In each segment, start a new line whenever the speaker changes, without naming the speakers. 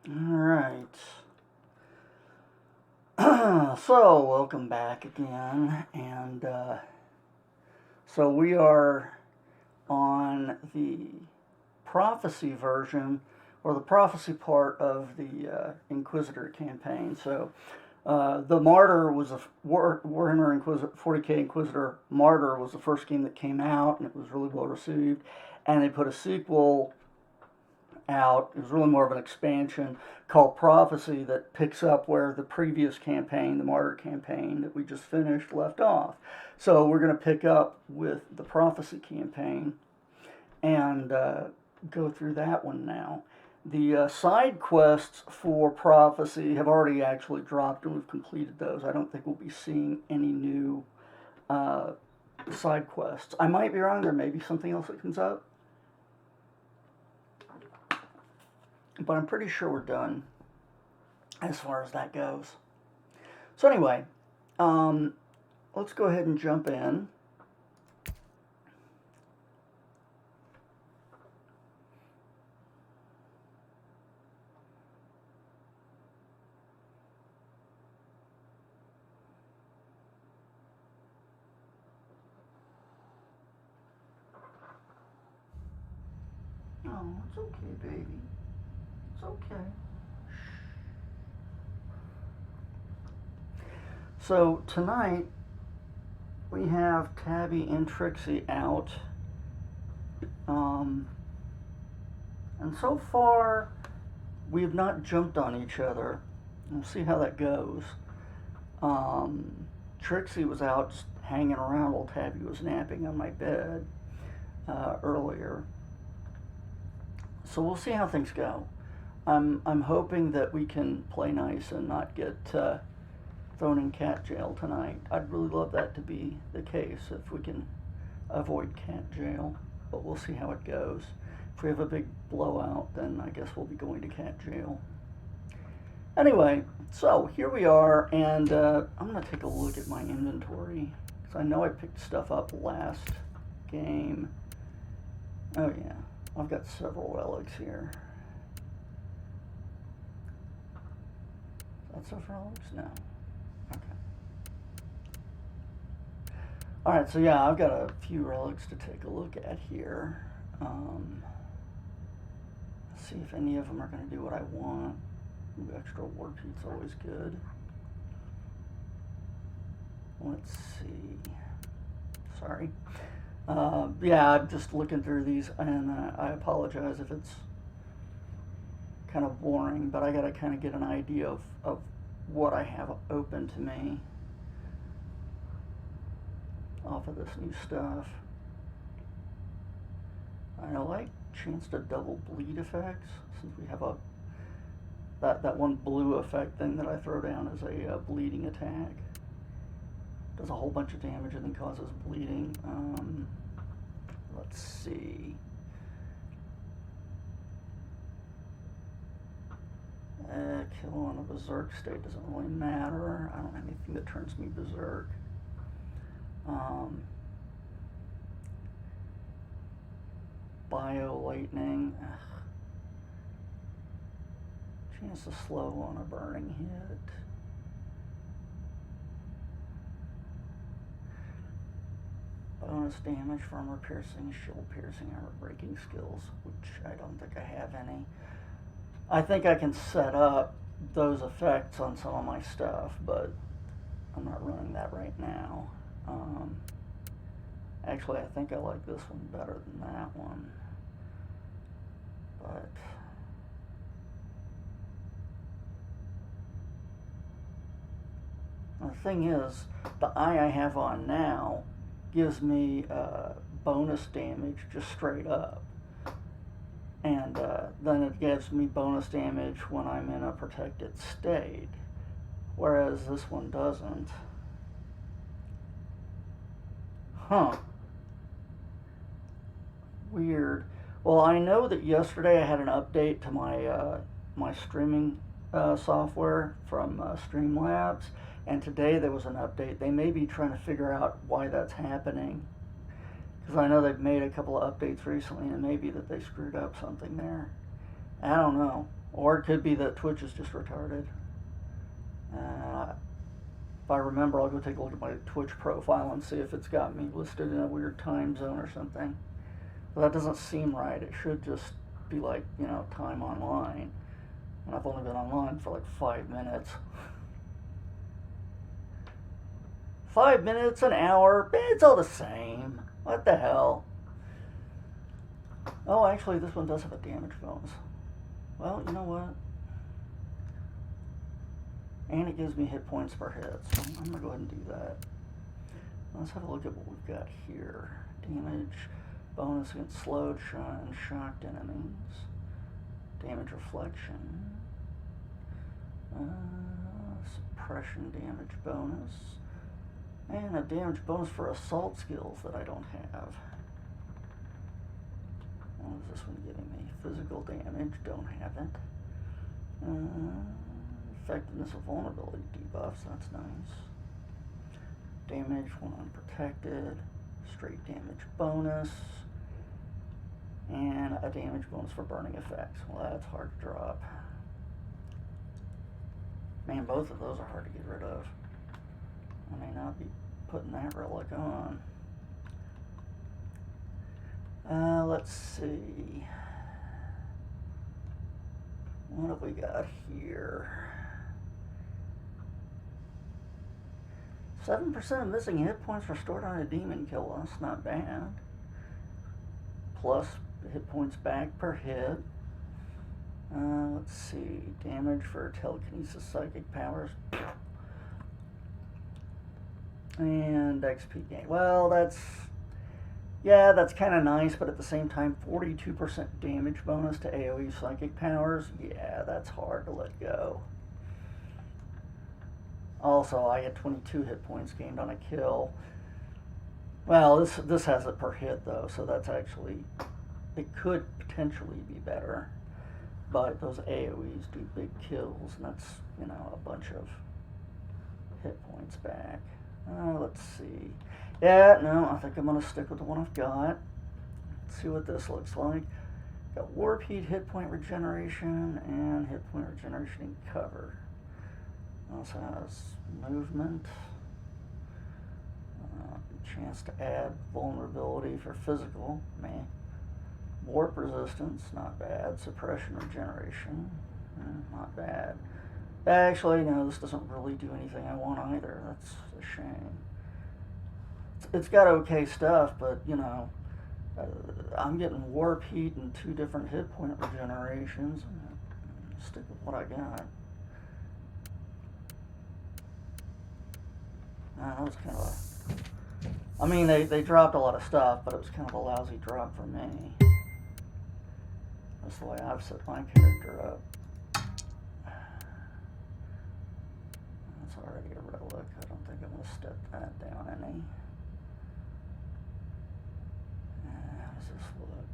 Alright. So, welcome back again. So we are on the prophecy version, or the prophecy part of the Inquisitor campaign. So, the Martyr was Warhammer Inquisitor 40k Inquisitor Martyr was the first game that came out, and it was really well received. And they put a sequel out. It was really more of an expansion called Prophecy that picks up where the previous campaign, the Martyr campaign that we just finished, left off. So we're going to pick up with the Prophecy campaign and go through that one now. The side quests for Prophecy have already actually dropped, and we've completed those. I don't think we'll be seeing any new uh, side quests. I might be wrong. There may be something else that comes up, but I'm pretty sure we're done as far as that goes. So anyway, um, let's go ahead and jump in. Oh, it's okay, baby. It's okay. So tonight we have Tabby and Trixie out, um, and so far we have not jumped on each other. We'll see how that goes. Um, Trixie was out just hanging around while Tabby was napping on my bed earlier. So we'll see how things go. I'm hoping that we can play nice and not get thrown in cat jail tonight. I'd really love that to be the case if we can avoid cat jail, but we'll see how it goes. If we have a big blowout, then I guess we'll be going to cat jail. Anyway, so here we are, and I'm going to take a look at my inventory, because I know I picked stuff up last game. Oh yeah, I've got several relics here. Is that stuff relics? No. Okay. Alright, so yeah, I've got a few relics to take a look at here. See if any of them are going to do what I want. Ooh, extra war peat's always good. Let's see. Sorry. Yeah, I'm just looking through these, and I apologize if it's kind of boring, but I got to kind of get an idea of what I have open to me off of this new stuff. I like chance to double bleed effects, since we have that one blue effect thing that I throw down as a bleeding attack. Does a whole bunch of damage and then causes bleeding. Let's see. Kill on a berserk state doesn't really matter. I don't have anything that turns me berserk. Bio lightning. Chance to slow on a burning hit. Bonus damage for armor piercing, shield piercing, armor breaking skills, which I don't think I have any. I think I can set up those effects on some of my stuff, but I'm not running that right now. Actually, I think I like this one better than that one. But the thing is, the eye I have on now gives me bonus damage just straight up. And then it gives me bonus damage when I'm in a protected state, whereas this one doesn't. Huh. Weird. Well, I know that yesterday I had an update to my streaming software from Streamlabs, and today there was an update. They may be trying to figure out why that's happening, because I know they've made a couple of updates recently, and maybe that they screwed up something there. I don't know. Or it could be that Twitch is just retarded. If I remember, I'll go take a look at my Twitch profile and see if it's got me listed in a weird time zone or something. But that doesn't seem right. It should just be like, you know, time online. And I've only been online for like 5 minutes. 5 minutes, an hour, it's all the same. What the hell? Oh, actually, this one does have a damage bonus. Well, you know what? And it gives me hit points per hit, so I'm going to go ahead and do that. Let's have a look at what we've got here. Damage bonus against slowed, and shocked enemies. Damage reflection. Suppression damage bonus. And a damage bonus for assault skills that I don't have. What is this one giving me? Physical damage, don't have it. Effectiveness of vulnerability debuffs, that's nice. Damage when unprotected. Straight damage bonus. And a damage bonus for burning effects. Well, that's hard to drop. Man, both of those are hard to get rid of. I may not be putting that relic on. Let's see. What have we got here? 7% of missing hit points restored on a demon kill. That's not bad. Plus hit points back per hit. Let's see. Damage for telekinesis psychic powers. And XP gain. Well, that's kind of nice, but at the same time, 42% damage bonus to AoE psychic powers. Yeah, that's hard to let go. Also, I had 22 hit points gained on a kill. Well, this has it per hit though, so that's actually, it could potentially be better. But those AoEs do big kills, and that's, you know, a bunch of hit points back. Let's see. Yeah, no, I think I'm going to stick with the one I've got. Let's see what this looks like. Got Warp Heat, hit point regeneration, and hit point regeneration in cover. Also has movement. Chance to add vulnerability for physical. Man. Warp resistance, not bad. Suppression regeneration, not bad. Actually, no, this doesn't really do anything I want either. That's a shame. It's got okay stuff, but, you know, I'm getting Warp Heat and 2 different hit point regenerations. Stick with what I got. That was kind of a... I mean, they dropped a lot of stuff, but it was kind of a lousy drop for me. That's the way I've set my character up. That's already a relic. I don't think I'm going to step that down any. How does this look?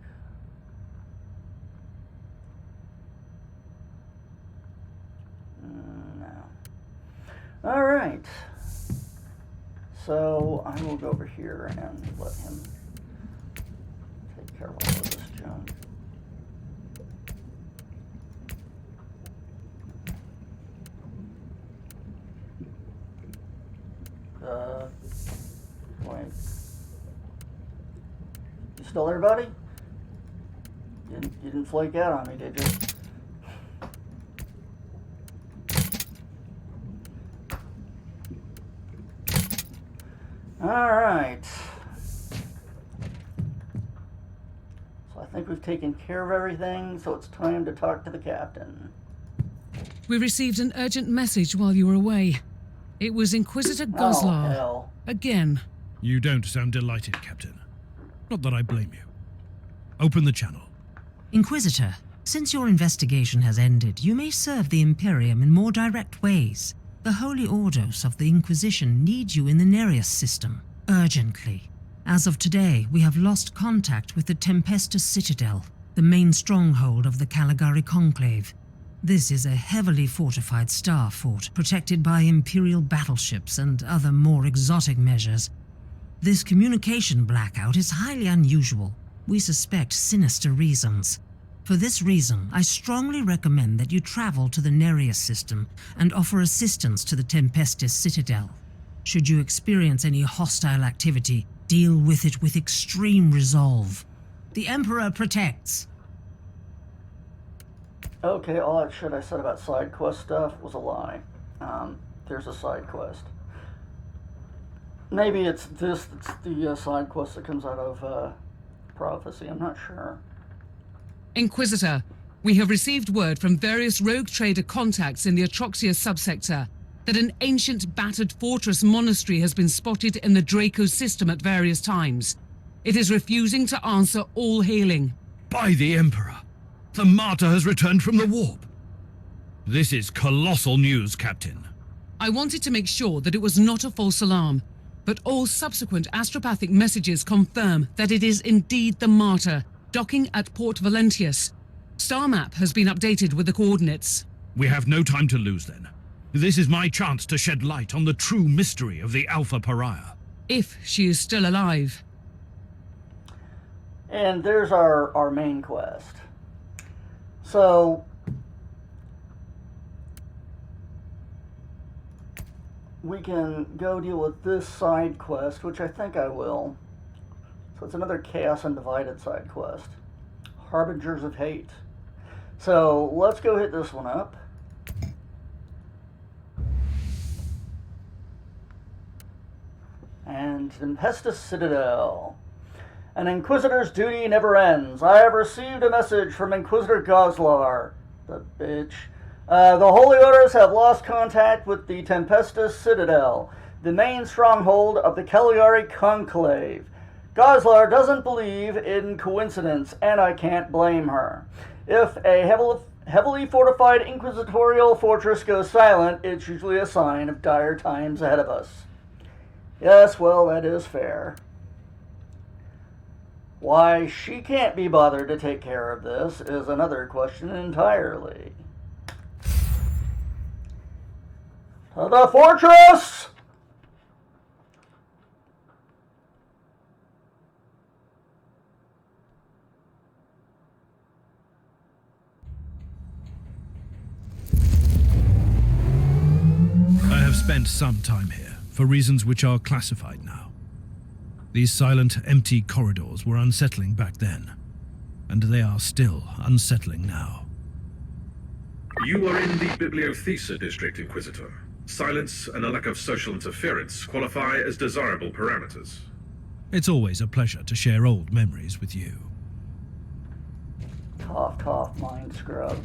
No. Alright. So I will go over here and let him take care of all of this junk. Wait. You still there, buddy? You didn't flake out on me, did you? Alright. So I think we've taken care of everything, so it's time to talk to the captain.
We received an urgent message while you were away. It was Inquisitor Goslar.
Oh, hell.
Again.
You don't sound delighted, Captain. Not that I blame you. Open the channel.
Inquisitor, since your investigation has ended, you may serve the Imperium in more direct ways. The Holy Ordos of the Inquisition need you in the Nereus system, urgently. As of today, we have lost contact with the Tempestus Citadel, the main stronghold of the Caligari Conclave. This is a heavily fortified star fort, protected by Imperial battleships and other more exotic measures. This communication blackout is highly unusual. We suspect sinister reasons. For this reason, I strongly recommend that you travel to the Nereus system and offer assistance to the Tempestus Citadel. Should you experience any hostile activity, deal with it with extreme resolve. The Emperor protects.
Okay, all that shit I said about side quest stuff was a lie. There's a side quest. Maybe it's this that's the side quest that comes out of Prophecy. I'm not sure.
Inquisitor, we have received word from various rogue trader contacts in the Atroxia subsector that an ancient battered fortress monastery has been spotted in the Draco system at various times. It is refusing to answer all hailing.
By the Emperor! The martyr has returned from the warp. This is colossal news, Captain.
I wanted to make sure that it was not a false alarm, but all subsequent astropathic messages confirm that it is indeed the martyr, docking at Port Valentius. Star map has been updated with the coordinates.
We have no time to lose then. This is my chance to shed light on the true mystery of the Alpha Pariah.
If she is still alive.
And there's our main quest. So, we can go deal with this side quest, which I think I will. So it's another Chaos Undivided side quest. Harbingers of Hate. So let's go hit this one up. And Tempestus Citadel. An Inquisitor's duty never ends. I have received a message from Inquisitor Goslar. The bitch. The Holy Orders have lost contact with the Tempestus Citadel, the main stronghold of the Caligari Conclave. Goslar doesn't believe in coincidence, and I can't blame her. If a heavily fortified inquisitorial fortress goes silent, it's usually a sign of dire times ahead of us. Yes, well, that is fair. Why she can't be bothered to take care of this is another question entirely. To the fortress!
I have spent some time here, for reasons which are classified now. These silent, empty corridors were unsettling back then, and they are still unsettling now.
You are in the Bibliotheca district, Inquisitor. Silence and a lack of social interference qualify as desirable parameters.
It's always a pleasure to share old memories with you.
Cough, cough, mind scrub.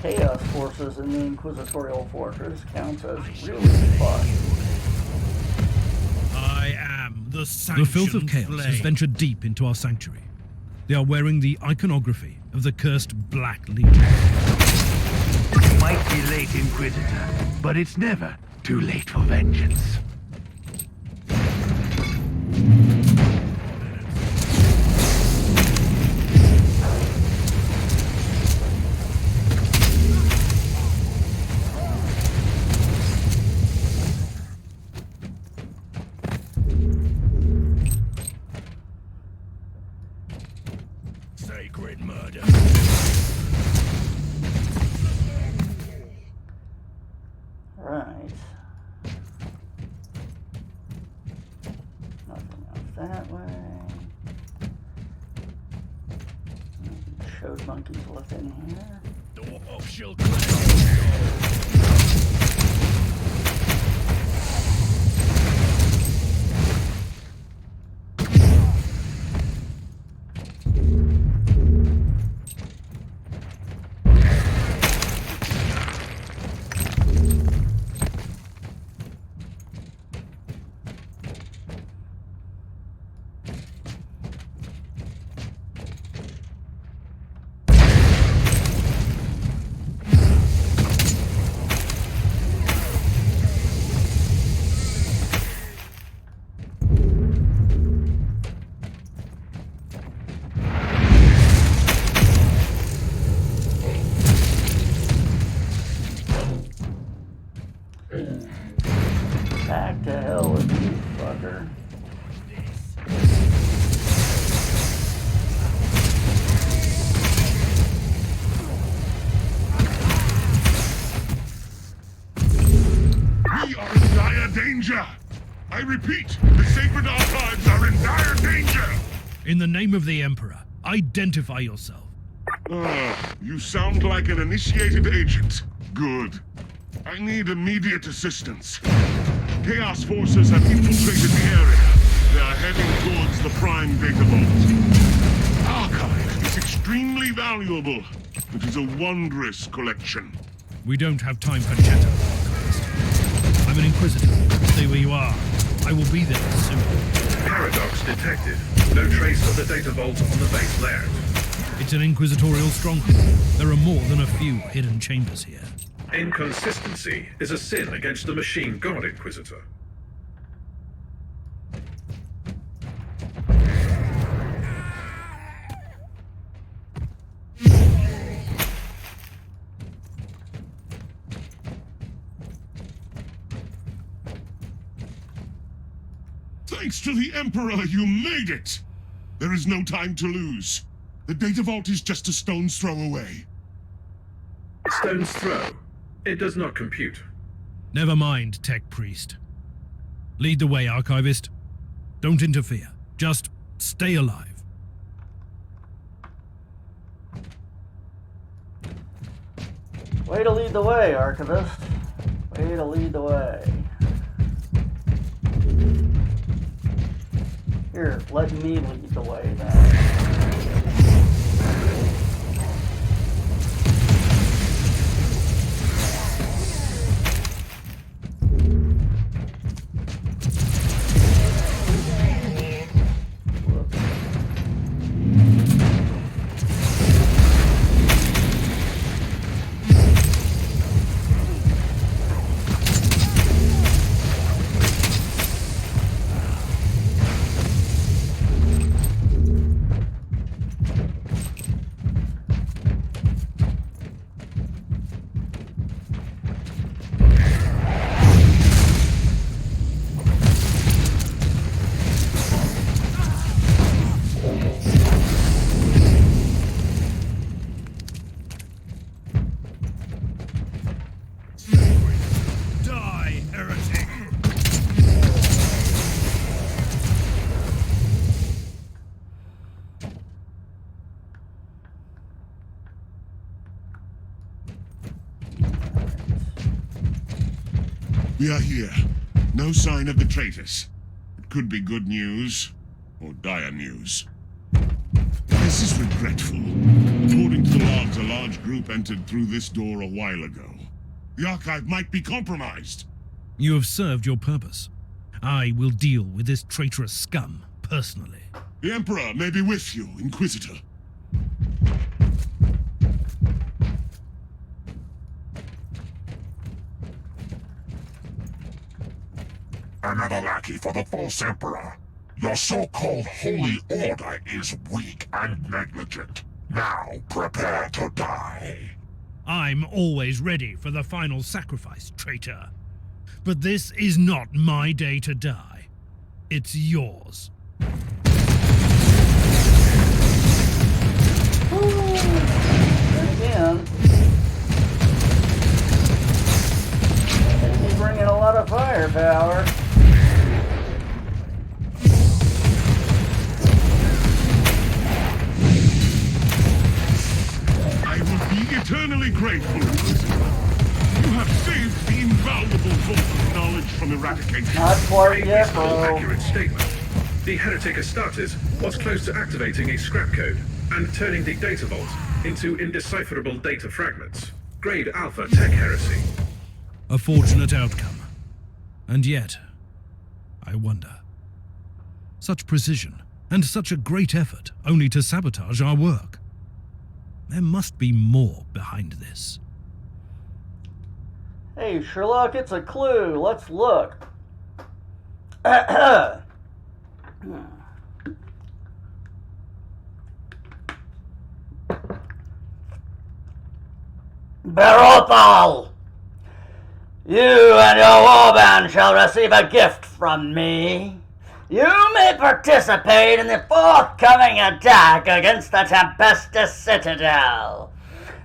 Chaos forces in the Inquisitorial Fortress counts as really fun.
I am the sanctioned The filth of chaos has ventured deep into our sanctuary. They are wearing the iconography of the cursed Black Legion.
It might be late, Inquisitor, but it's never too late for vengeance.
Sacred murder.
Right. Nothing else that way. Showed monkeys left in here. Back to hell with you, fucker.
We are in dire danger! I repeat, the Sacred Archives are in dire danger!
In the name of the Emperor, identify yourself.
You sound like an initiated agent. Good. I need immediate assistance. Chaos forces have infiltrated the area. They are heading towards the Prime Data Vault. Archive is extremely valuable. It is a wondrous collection.
We don't have time for chatter, Archivist. I'm an Inquisitor. Stay where you are. I will be there soon.
Paradox detected. No trace of the data vault on the base layout.
It's an Inquisitorial stronghold. There are more than a few hidden chambers here.
Inconsistency is a sin against the machine god, Inquisitor.
Thanks to the Emperor, you made it! There is no time to lose. The data vault is just a stone's throw away.
Stone's throw. It does not compute.
Never mind, Tech Priest. Lead the way, Archivist. Don't interfere. Just stay alive.
Way to lead the way, Archivist. Way to lead the way. Here, let me lead the way then.
Die, heretic!
We are here. No sign of the traitors. It could be good news, or dire news. This is regretful. According to the logs, a large group entered through this door a while ago. The Archive might be compromised.
You have served your purpose. I will deal with this traitorous scum personally.
The Emperor may be with you, Inquisitor.
Another lackey for the false Emperor. Your so-called Holy Order is weak and negligent. Now prepare to die.
I'm always ready for the final sacrifice, traitor. But this is not my day to die. It's yours.
Again. He's bringing a lot of firepower.
I will be eternally grateful, Inquisitor. You have saved the invaluable vault of knowledge from eradication.
Not quite
A
yet,
peaceful,
bro.
accurate statement. The Heretic Astartes was close to activating a scrap code and turning the data vault into indecipherable data fragments. Grade Alpha Tech Heresy.
A fortunate outcome. And yet, I wonder. Such precision, and such a great effort, only to sabotage our work. There must be more behind this.
Hey, Sherlock, it's a clue. Let's look. Barothal! You and your warband shall receive a gift from me. You may participate in the forthcoming attack against the Tempestus Citadel.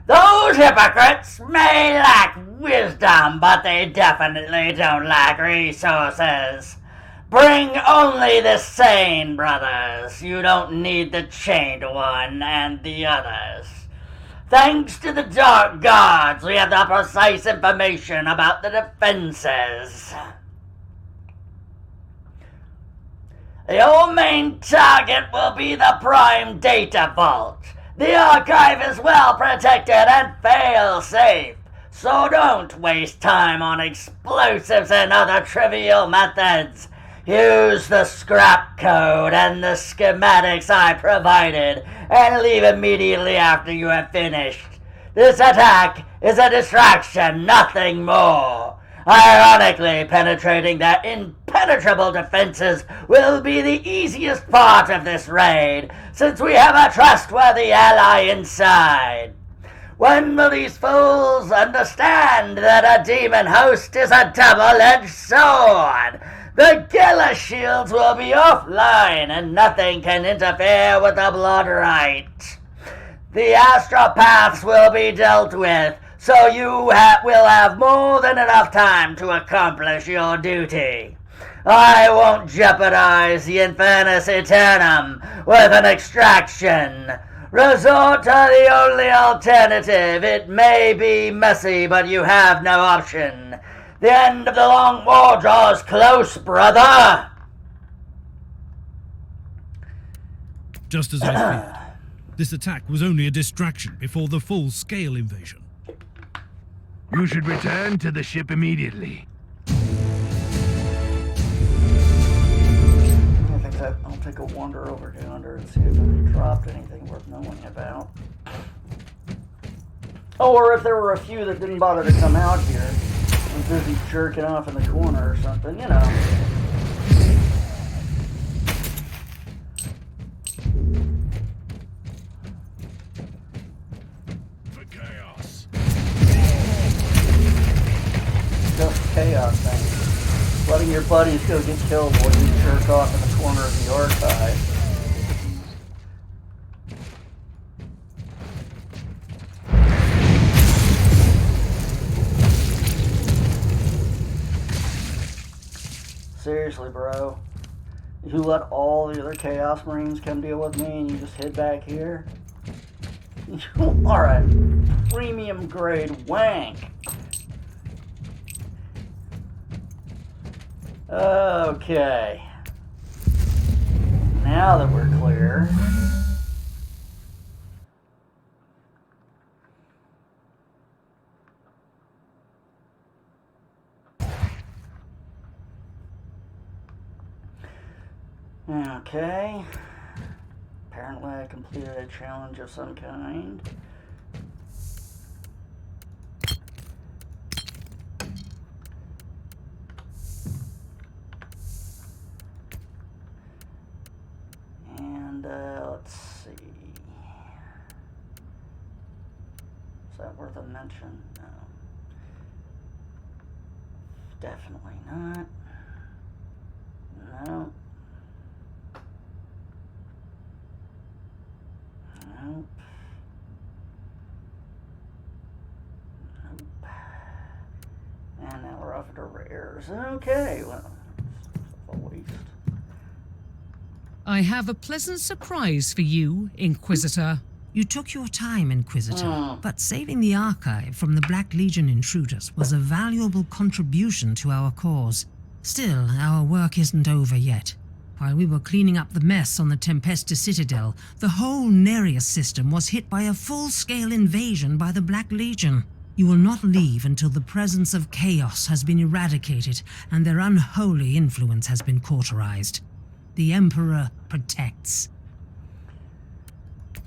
Those hypocrites may lack wisdom, but they definitely don't lack resources. Bring only the sane, brothers. You don't need the chained one and the others. Thanks to the Dark Gods, we have the precise information about the defenses. Your main target will be the Prime Data Vault. The archive is well protected and fail-safe, so don't waste time on explosives and other trivial methods. Use the scrap code and the schematics I provided and leave immediately after you have finished. This attack is a distraction, nothing more. Ironically, penetrating their impenetrable defenses will be the easiest part of this raid, since we have a trustworthy ally inside. When will these fools understand that a demon host is a double-edged sword? The Gila shields will be offline, and nothing can interfere with the Blood Rite. The astropaths will be dealt with, so you will have more than enough time to accomplish your duty. I won't jeopardize the Infernus Eternum with an extraction. Resort to the only alternative. It may be messy, but you have no option. The end of the long war draws close, brother.
Just as I feared. This attack was only a distraction before the full-scale invasion.
You should return to the ship immediately.
I'll take a wander over yonder and see if they dropped anything worth knowing about. Or if there were a few that didn't bother to come out here and busy jerking off in the corner or something, you know.
For chaos.
Just chaos thing. Letting your buddies go get killed while you jerk off in the corner of the archive. Seriously, bro. You let all the other Chaos Marines come deal with me and you just hid back here? You are a premium grade wank. Okay. Now that we're clear. Okay. Apparently I completed a challenge of some kind. And let's see. Is that worth a mention? No. Definitely not. No. Nope. Nope. And now we're off to rares. Okay, well, a waste.
I have a pleasant surprise for you, Inquisitor.
You took your time, Inquisitor, but saving the Archive from the Black Legion intruders was a valuable contribution to our cause. Still, our work isn't over yet. While we were cleaning up the mess on the Tempestus Citadel, the whole Nereus system was hit by a full-scale invasion by the Black Legion. You will not leave until the presence of chaos has been eradicated and their unholy influence has been cauterized. The Emperor protects.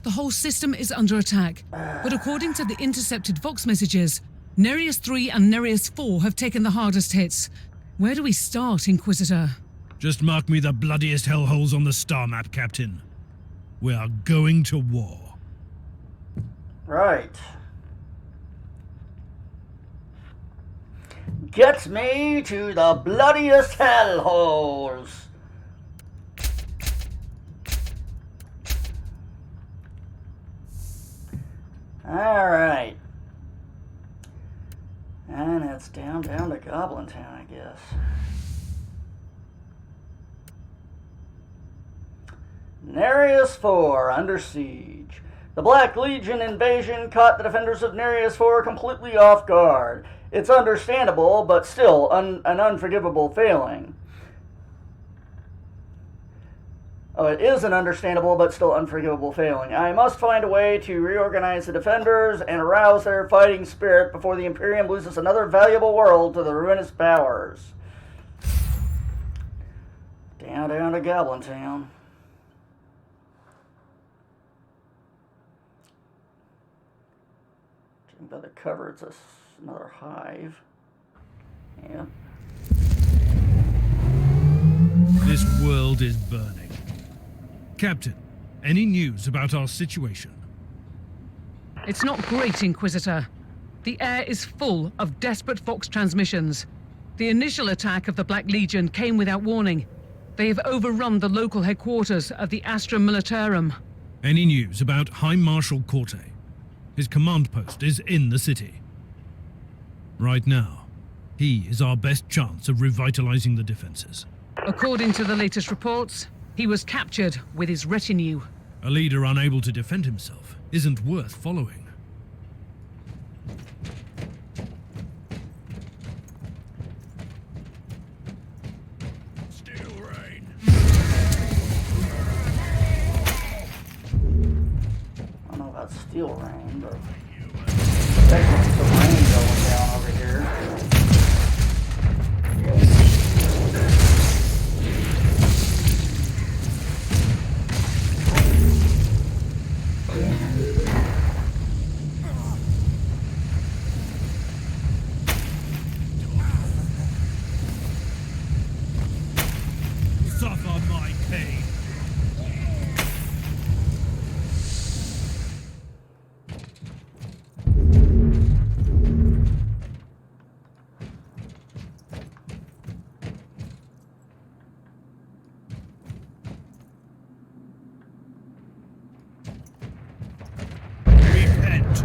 The whole system is under attack, but according to the intercepted Vox messages, Nereus 3 and Nereus 4 have taken the hardest hits. Where do we start, Inquisitor?
Just mark me the bloodiest hellholes on the star map, Captain. We are going to war.
Right. gets me to the bloodiest hellholes. Alright. And it's down to Goblin Town, I guess. Nereus 4 under siege. The Black Legion invasion caught the defenders of Nereus 4 completely off guard. It's understandable, but still an unforgivable failing. Oh, it is an understandable but still unforgivable failing. I must find a way to reorganize the defenders and arouse their fighting spirit before the Imperium loses another valuable world to the ruinous powers. Down to Goblin Town. Judging by the cover, it's another hive. Yeah.
This world is burning. Captain, any news about our situation?
It's not great, Inquisitor. The air is full of desperate Fox transmissions. The initial attack of the Black Legion came without warning. They have overrun the local headquarters of the Astra Militarum.
Any news about High Marshal Corte? His command post is in the city. Right now, he is our best chance of revitalizing the defenses.
According to the latest reports, he was captured with his retinue.
A leader unable to defend himself isn't worth following.
Steel rain.
I don't know about steel rain, but definitely some rain going down over here.
Suffer my pain. Repent.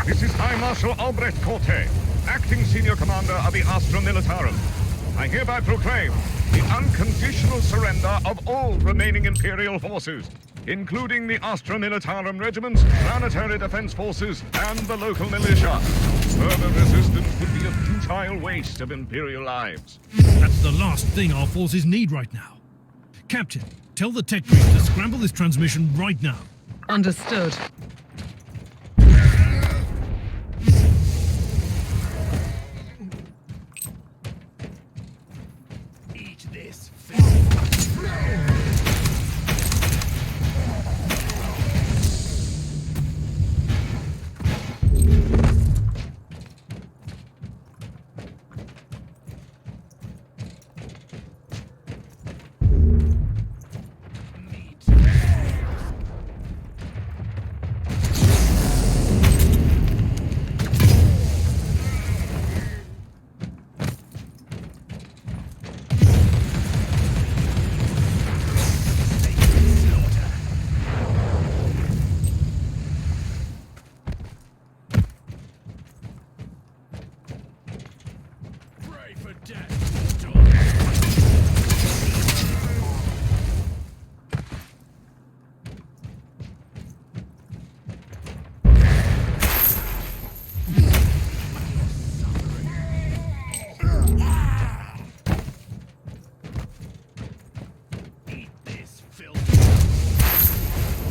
This is High Marshal Albrecht Corte, acting senior commander of the Astra Militarum. I hereby proclaim the unconditional surrender of all remaining Imperial forces, including the Astra Militarum regiments, planetary defense forces, and the local militia. Further resistance would be a futile waste of Imperial lives.
That's the last thing our forces need right now. Captain, tell the tech grid to scramble this transmission right now.
Understood.
Eat this.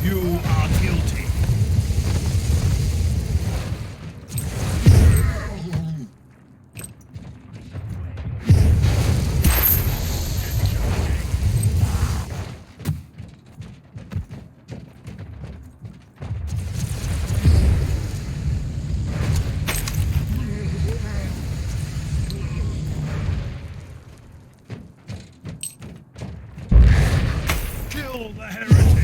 You are guilty. Kill the heretic!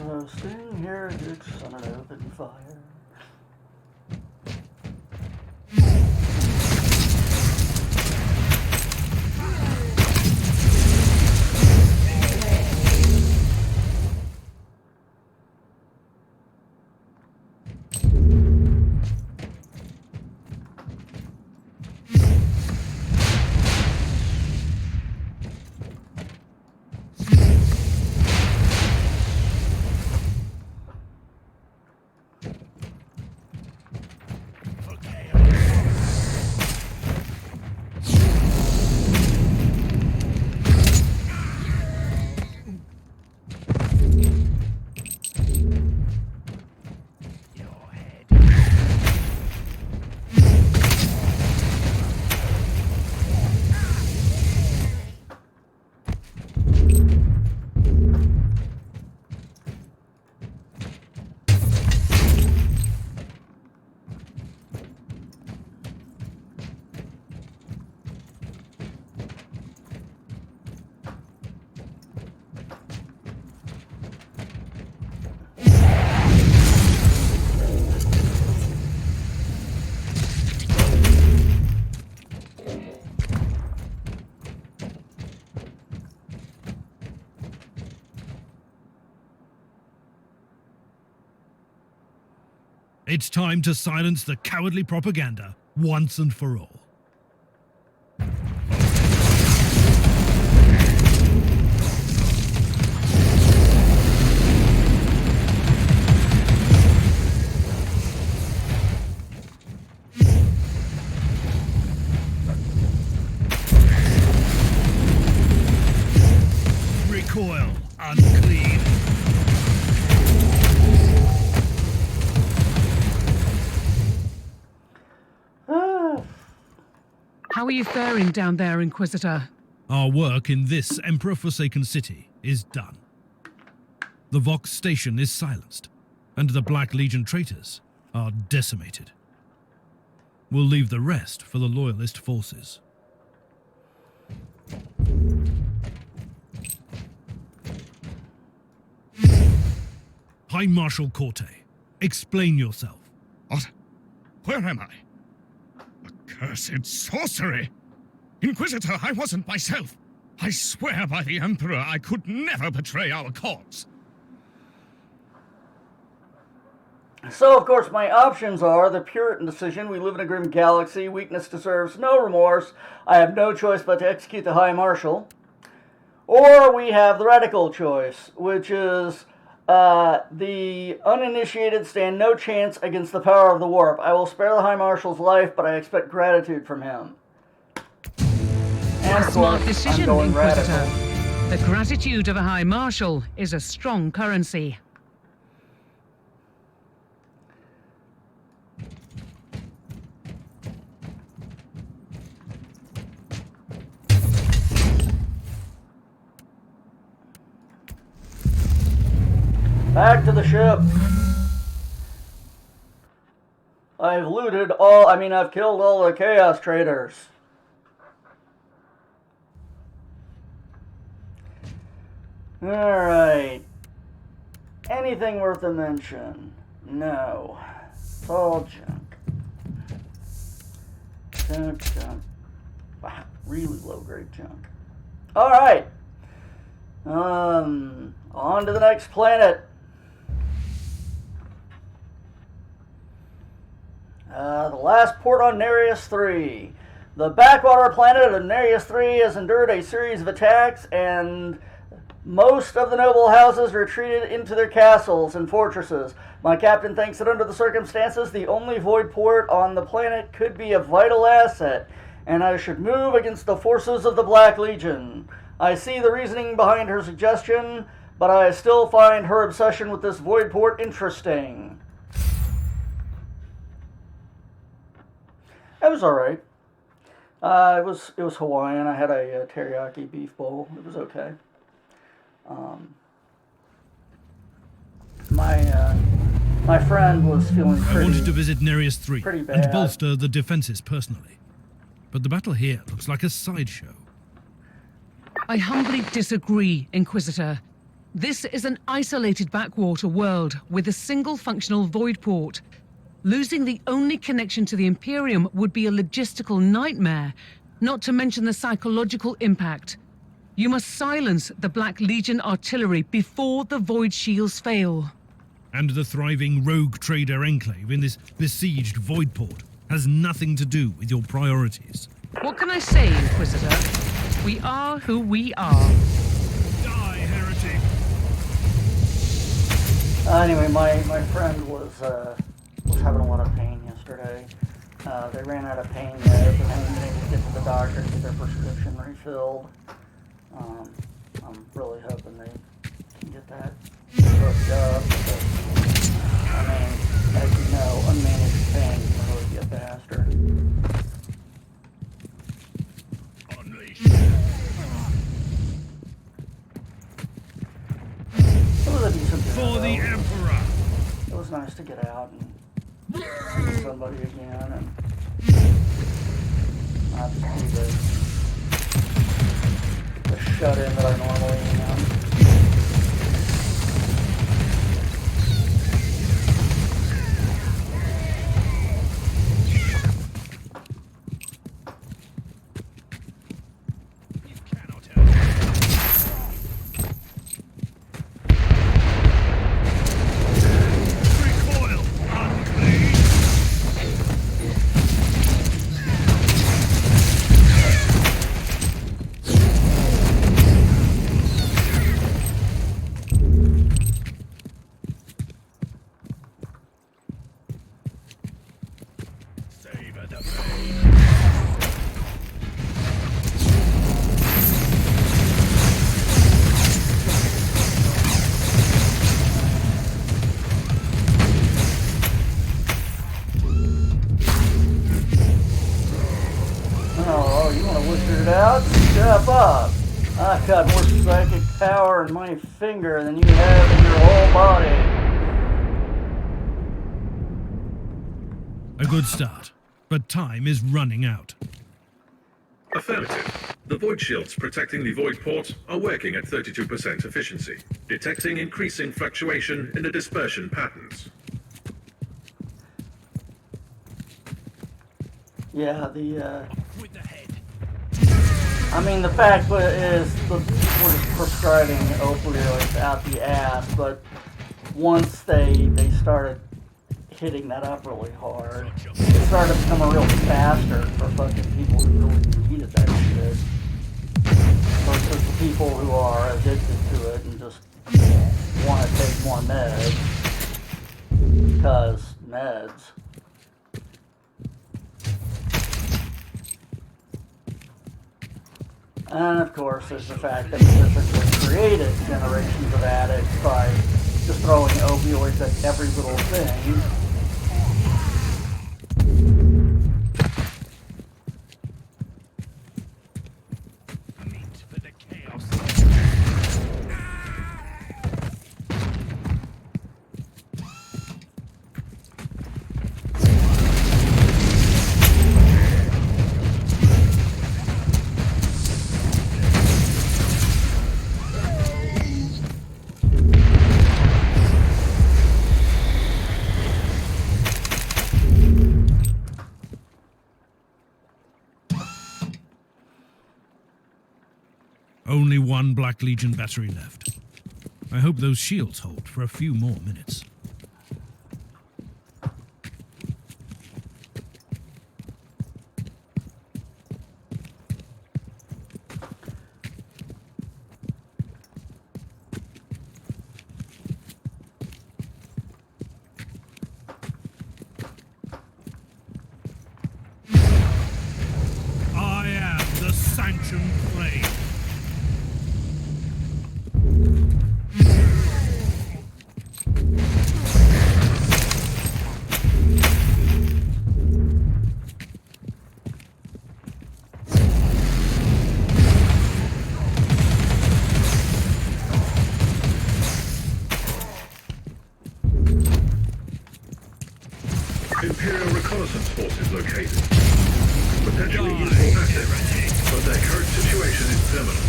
Roasting heretics on an open fire.
It's time to silence the cowardly propaganda once and for all. Recoil, unclean.
How are you faring down there, Inquisitor?
Our work in this Emperor-forsaken city is done. The Vox station is silenced, and the Black Legion traitors are decimated. We'll leave the rest for the Loyalist forces. High Marshal Corte, explain yourself.
What? Where am I? Accursed sorcery! Inquisitor, I wasn't myself. I swear by the Emperor I could never betray our cause.
So, of course, my options are the Puritan decision, we live in a grim galaxy, weakness deserves no remorse, I have no choice but to execute the High Marshal. Or we have the radical choice, which is the uninitiated stand no chance against the power of the warp. I will spare the High Marshal's life, but I expect gratitude from him. And
A
of
smart
course,
decision,
I'm going
Inquisitor.
radical.
The gratitude of a High Marshal is a strong currency.
Back to the ship. I've I've killed all the Chaos Traders. Alright. Anything worth a mention? No. It's all junk. Junk. Wow, really low grade junk. Alright. On to the next planet. The last port on Nereus 3. The backwater planet of Nereus 3 has endured a series of attacks, and most of the noble houses retreated into their castles and fortresses. My captain thinks that under the circumstances, the only void port on the planet could be a vital asset, and I should move against the forces of the Black Legion. I see the reasoning behind her suggestion, but I still find her obsession with this void port interesting. It was alright. It was Hawaiian. I had a teriyaki beef bowl. It was okay. My friend was feeling
I
pretty...
wanted to visit Nereus III
pretty
and
bad.
bolster the defenses personally. But the battle here looks like a sideshow.
I humbly disagree, Inquisitor. This is an isolated backwater world with a single functional void port. Losing the only connection to the Imperium would be a logistical nightmare, not to mention the psychological impact. You must silence the Black Legion artillery before the void shields fail.
And the thriving rogue trader enclave in this besieged void port has nothing to do with your priorities.
What can I say, Inquisitor? We are who we are.
Die, heretic!
Anyway, my friend was having a lot of pain yesterday. They ran out of pain meds and haven't been able to get to the doctor to get their prescription refilled. I'm really hoping they can get that hooked up. But, I mean, as you know, unmanaged pain can really be a bastard. It was a decent dinner,
For the
though.
Emperor!
It was nice to get out and see somebody again and not just be the shut-in that I normally am. Oh, you want to wizard it out? Step up! I've got more psychic power in my finger than you have in your whole body.
A good start, but time is running out.
Affirmative. The void shields protecting the void port are working at 32% efficiency, detecting increasing fluctuation in the dispersion patterns.
Yeah, I mean, the fact is, we're just prescribing opioids out the ass, but once they started hitting that up really hard, it started to become a real bastard for fucking people who really needed that shit. Versus the people who are addicted to it and just want to take more meds. Because meds. And of course, there's the fact that we essentially created generations of addicts by just throwing opioids at every little thing.
Only one Black Legion battery left. I hope those shields hold for a few more minutes. I am the sanctioned flame.
forces located. Potentially useful assets, but their current situation is terminal.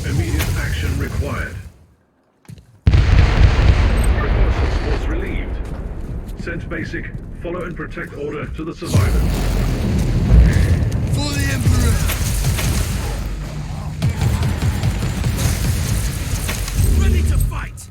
Immediate action required. Reconnaissance force relieved. Send basic, follow and protect order to the survivors.
For the Emperor! Ready to fight!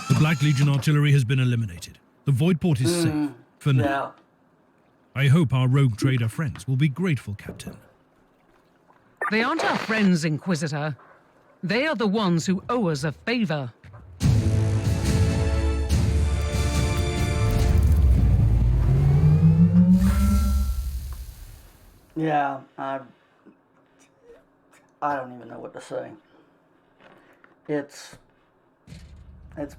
The Black Legion artillery has been eliminated. The Voidport is safe, for now.
Yeah.
I hope our rogue trader friends will be grateful, Captain.
They aren't our friends, Inquisitor. They are the ones who owe us a favor.
Yeah, I don't even know what to say. It's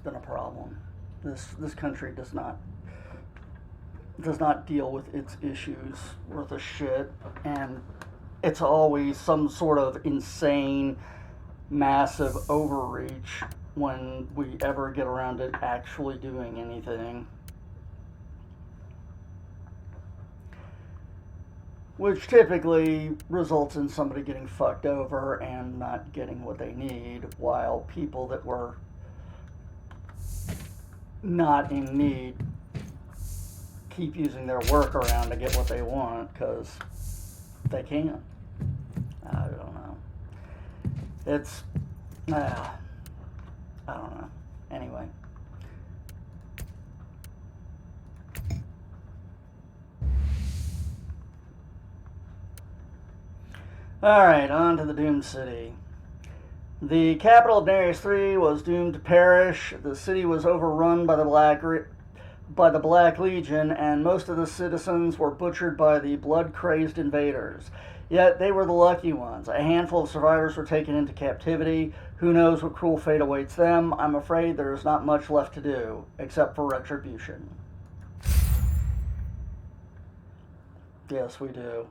been a problem. This country does not deal with its issues worth a shit, and it's always some sort of insane, massive overreach when we ever get around to actually doing anything. Which typically results in somebody getting fucked over and not getting what they need, while people that were not in need keep using their workaround to get what they want because they can. I don't know. It's, I don't know. Anyway. Alright, on to the Doomed City. The capital of Nereus III was doomed to perish. The city was overrun by the Black Legion, and most of the citizens were butchered by the blood-crazed invaders. Yet they were the lucky ones. A handful of survivors were taken into captivity. Who knows what cruel fate awaits them? I'm afraid there is not much left to do, except for retribution. Yes, we do.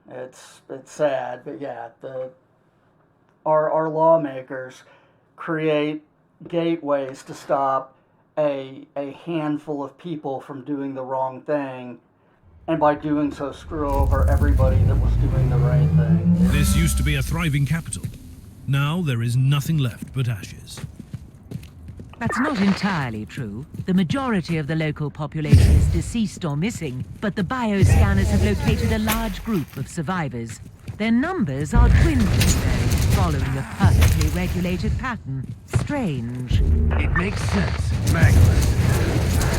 It's sad, but yeah, our lawmakers create gateways to stop a handful of people from doing the wrong thing, and by doing so screw over everybody that was doing the right thing.
This used to be a thriving capital. Now there is nothing left but ashes.
That's not entirely true. The majority of the local population is deceased or missing, but the bioscanners have located a large group of survivors. Their numbers are dwindling, though, following a perfectly regulated pattern. Strange.
It makes sense, Magnus.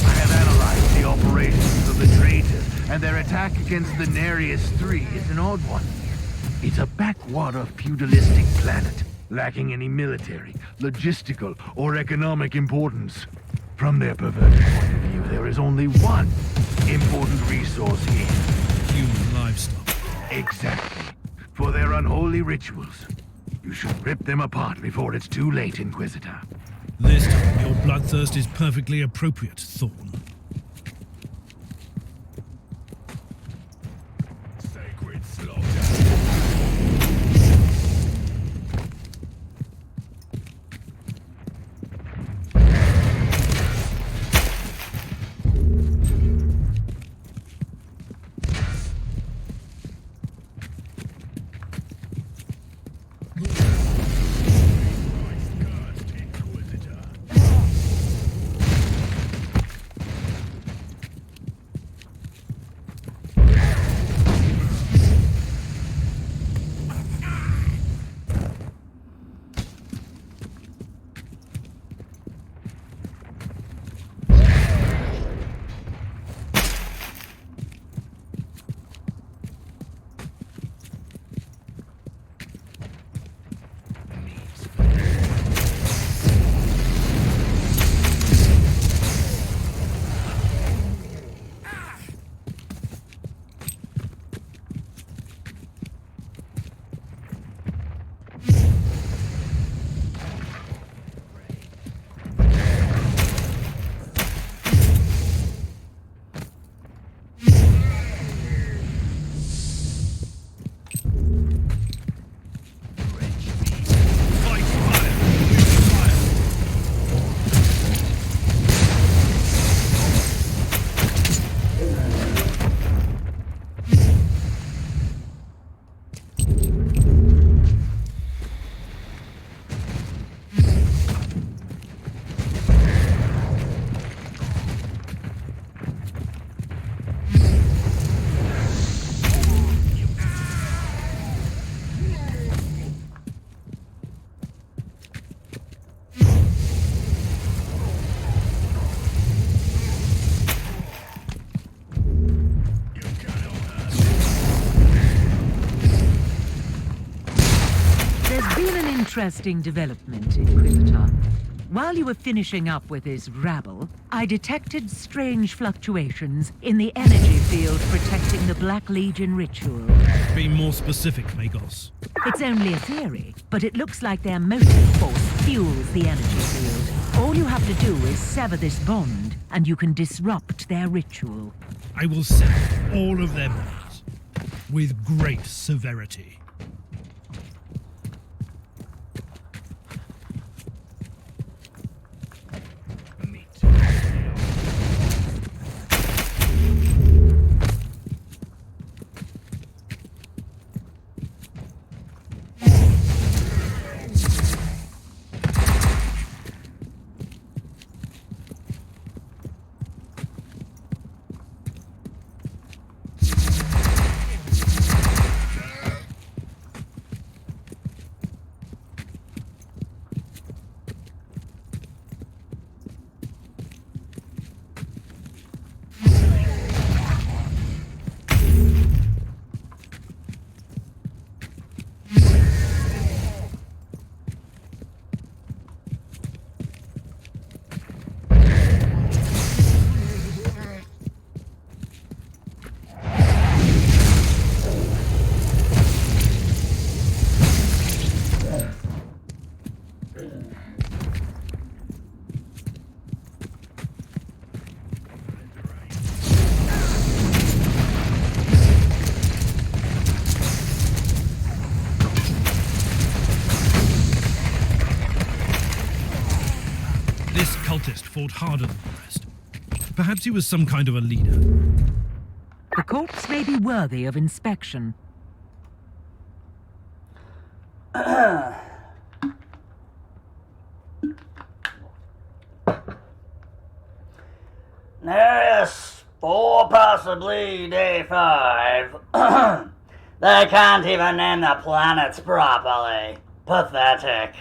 I have analyzed the operations of the traitors, and their attack against the Nereus III is an odd one. It's a backwater feudalistic planet, lacking any military, logistical, or economic importance. From their perverted point of view, there is only one important resource here.
Human livestock.
Exactly. For their unholy rituals. You should rip them apart before it's too late, Inquisitor.
This time, your bloodthirst is perfectly appropriate, Thorn.
Sacred slaughter.
interesting development, Inquisitor. While you were finishing up with this rabble, I detected strange fluctuations in the energy field protecting the Black Legion ritual.
Be more specific, Magos.
It's only a theory, but it looks like their motive force fuels the energy field. All you have to do is sever this bond, and you can disrupt their ritual.
I will sever all of their bodies with great severity. Cultist fought harder than the rest. Perhaps he was some kind of a leader.
The corpse may be worthy of inspection.
Nereus 4, possibly day 5. They can't even name the planets properly. Pathetic.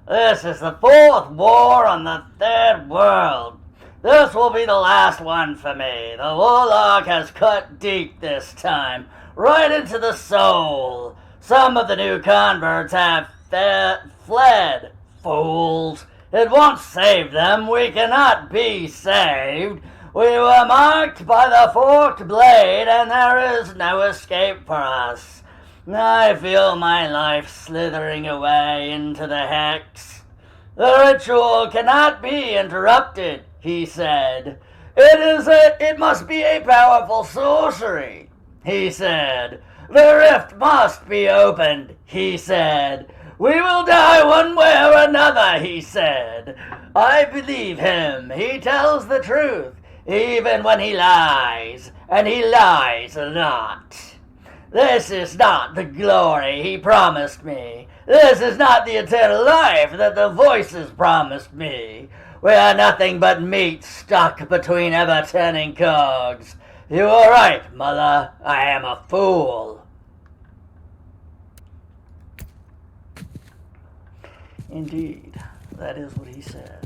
This is the 4th war on the 3rd world. This will be the last one for me. The Warlock has cut deep this time, right into the soul. Some of the new converts have fled. Fools. It won't save them. We cannot be saved. We were marked by the forked blade, and there is no escape for us. I feel my life slithering away into the hex. The ritual cannot be interrupted, he said. It must be a powerful sorcery, he said. The rift must be opened, he said. We will die one way or another, he said. I believe him. He tells the truth, even when he lies, and he lies a lot. This is not the glory he promised me. This is not the eternal life that the voices promised me. We are nothing but meat stuck between ever-turning cogs. You are right, Mother. I am a fool. Indeed, that is what he said.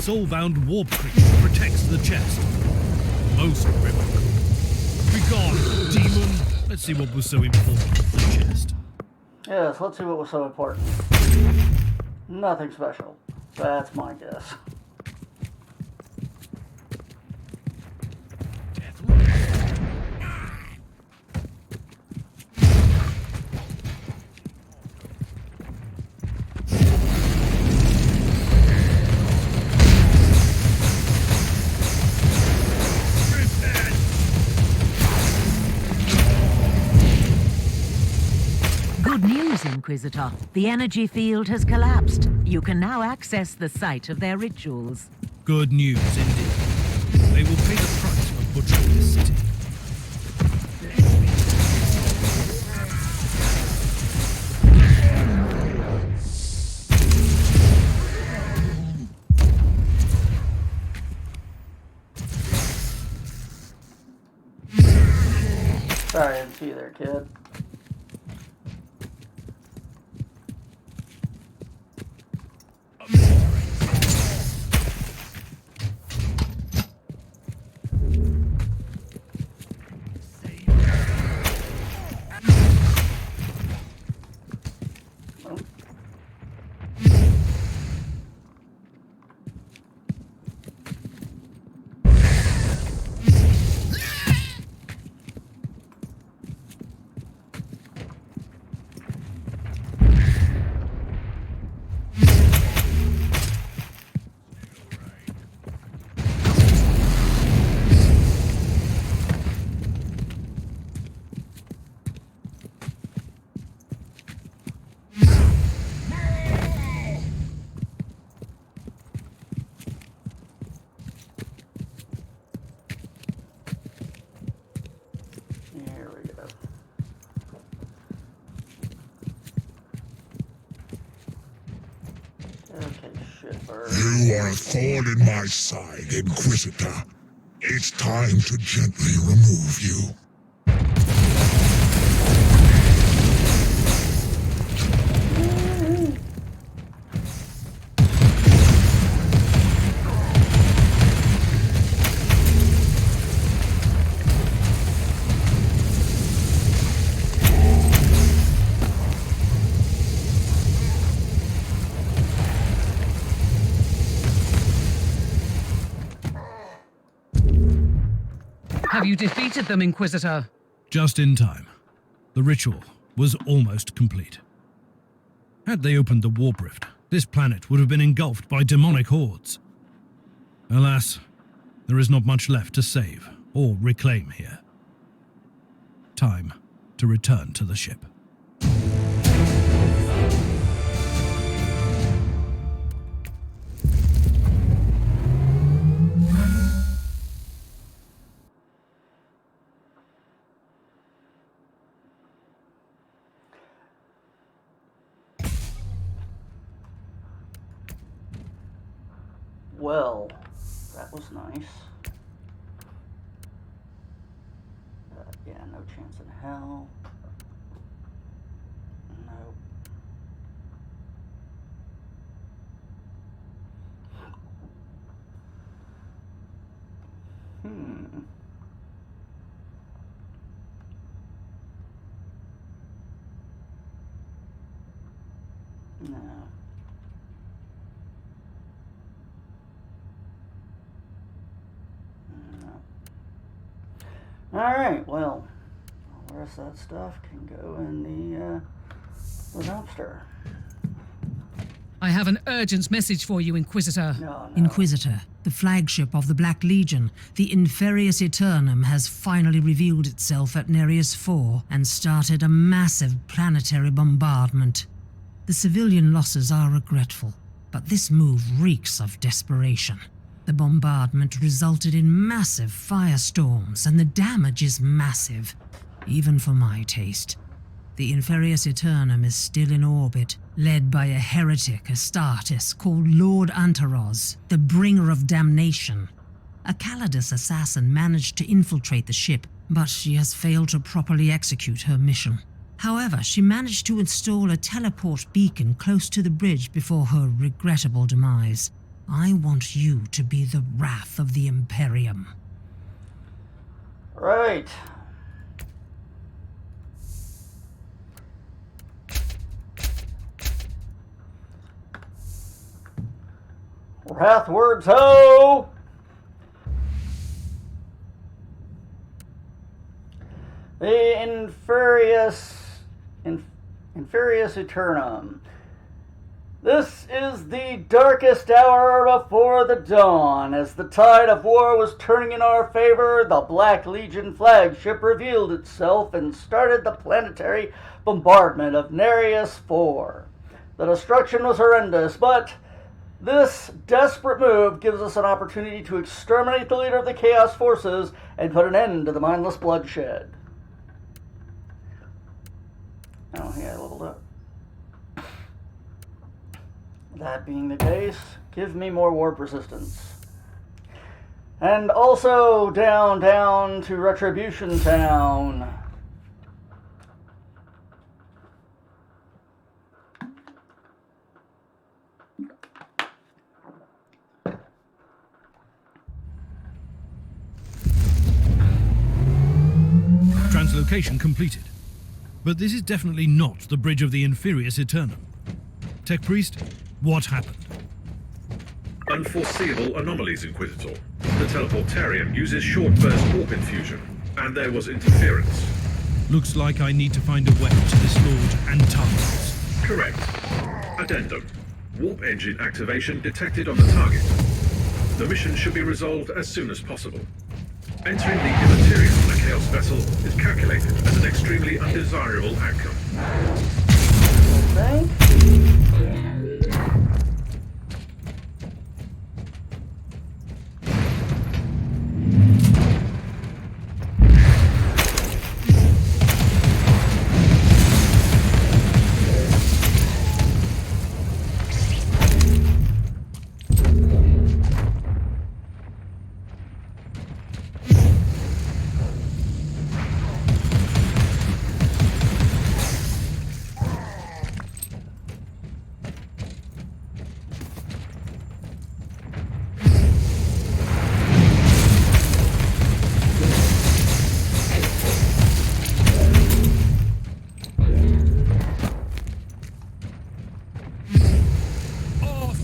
soul-bound warp creature protects the chest. Most remarkable. Begone, demon! Let's see what was so important with the chest.
Yes, let's see what was so important. Nothing special. That's my guess.
Good news, Inquisitor. The energy field has collapsed. You can now access the site of their rituals.
Good news indeed. They will pay the price for butchering this city.
Sorry, I didn't see you there, kid. Here we go. Okay, shitbird.
You are a thorn in my side, Inquisitor. It's time to gently remove you.
Have you defeated them, Inquisitor?
Just in time. The ritual was almost complete. Had they opened the warp rift, this planet would have been engulfed by demonic hordes. Alas, there is not much left to save or reclaim here. Time to return to the ship.
Well, that was nice. Yeah, no chance in hell. Nope. No. Alright, well, the rest of that stuff can go in the dumpster.
I have an urgent message for you, Inquisitor.
No.
Inquisitor, the flagship of the Black Legion, the Inferius Eternum, has finally revealed itself at Nereus 4 and started a massive planetary bombardment. The civilian losses are regretful, but this move reeks of desperation. The bombardment resulted in massive firestorms, and the damage is massive, even for my taste. The Inferius Eternum is still in orbit, led by a heretic Astartes called Lord Antaros, the bringer of damnation. A Calidus assassin managed to infiltrate the ship, but she has failed to properly execute her mission. However, she managed to install a teleport beacon close to the bridge before her regrettable demise. I want you to be the wrath of the Imperium.
Right. Wrathwords ho! The Inferius Eternum. This is the darkest hour before the dawn. As the tide of war was turning in our favor, the Black Legion flagship revealed itself and started the planetary bombardment of Nereus IV. The destruction was horrendous, but this desperate move gives us an opportunity to exterminate the leader of the Chaos Forces and put an end to the mindless bloodshed. Oh, yeah, I leveled up. That being the case, give me more warp resistance. And also down to Retribution Town.
Translocation completed. But this is definitely not the bridge of the Inferius Eternum. Tech Priest, what happened?
Unforeseeable anomalies, Inquisitor. The teleportarium uses short-burst warp infusion, and there was interference.
Looks like I need to find a way to this Lord Antares.
Correct. Addendum. Warp engine activation detected on the target. The mission should be resolved as soon as possible. Entering the immaterial on a Chaos vessel is calculated as an extremely undesirable outcome.
Okay.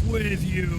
With you.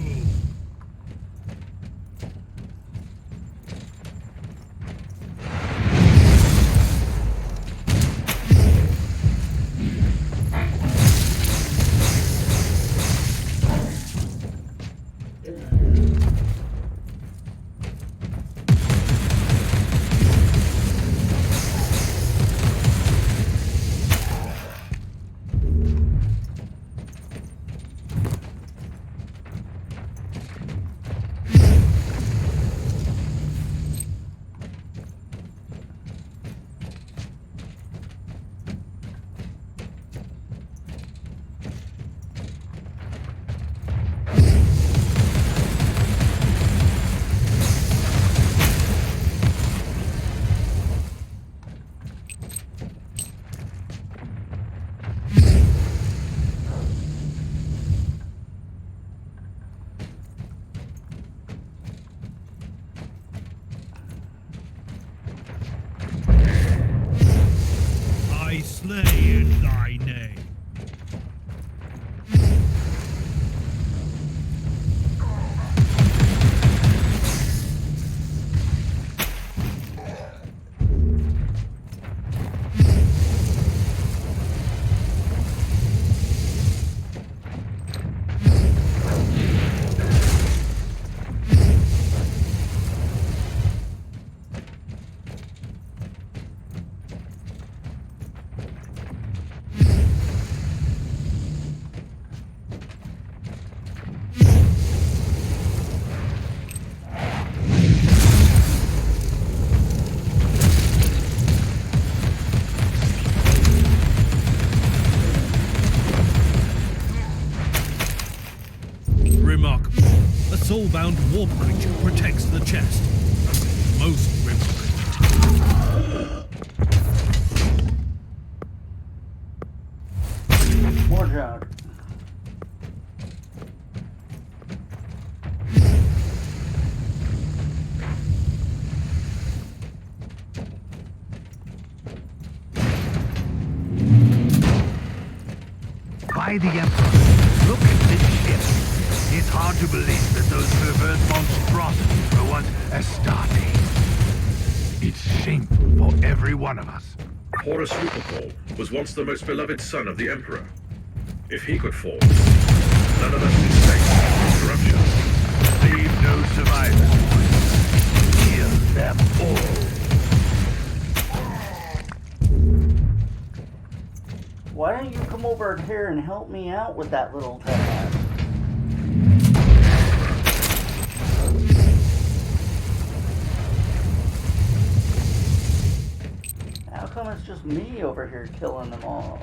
I slay in thy name. Remarkable. A soul-bound warp creature protects the chest. Most remarkable.
More junk.
by the Emperor. Look at this ship. It's hard to believe that those perverse monstrosities were once Astartes. It's shameful for every one of us.
Horus Ruperpal was once the most beloved son of the Emperor. If he could fall, none of us is safe from corruption.
Leave no survivors. Kill them all.
Why don't you come over here and help me out with that little task? How come it's just me over here killing them all?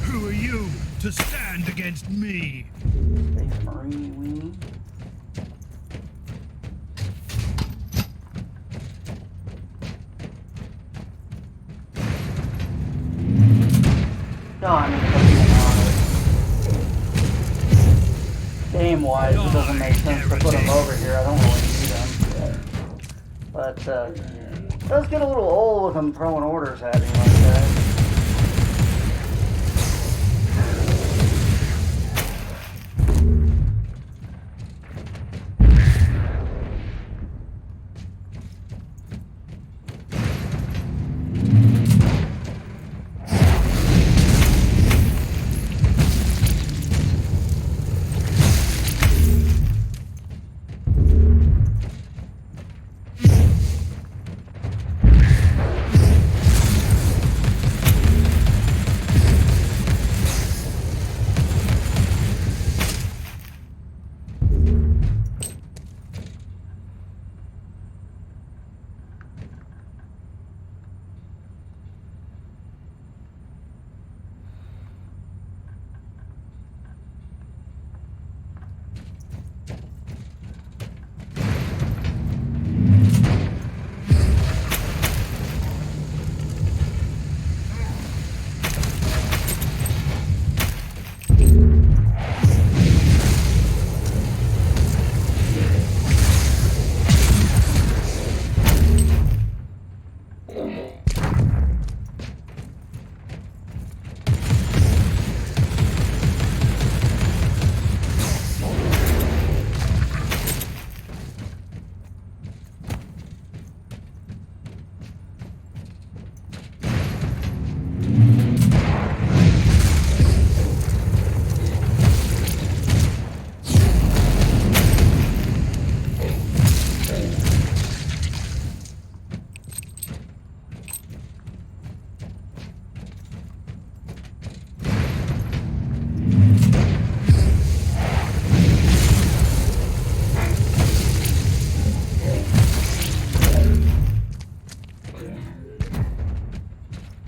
Who are you to stand against me?
Space Marine weenie. No, I mean, game-wise, it doesn't make sense to put them over here. I don't really need them. But it does get a little old with them throwing orders at me like that.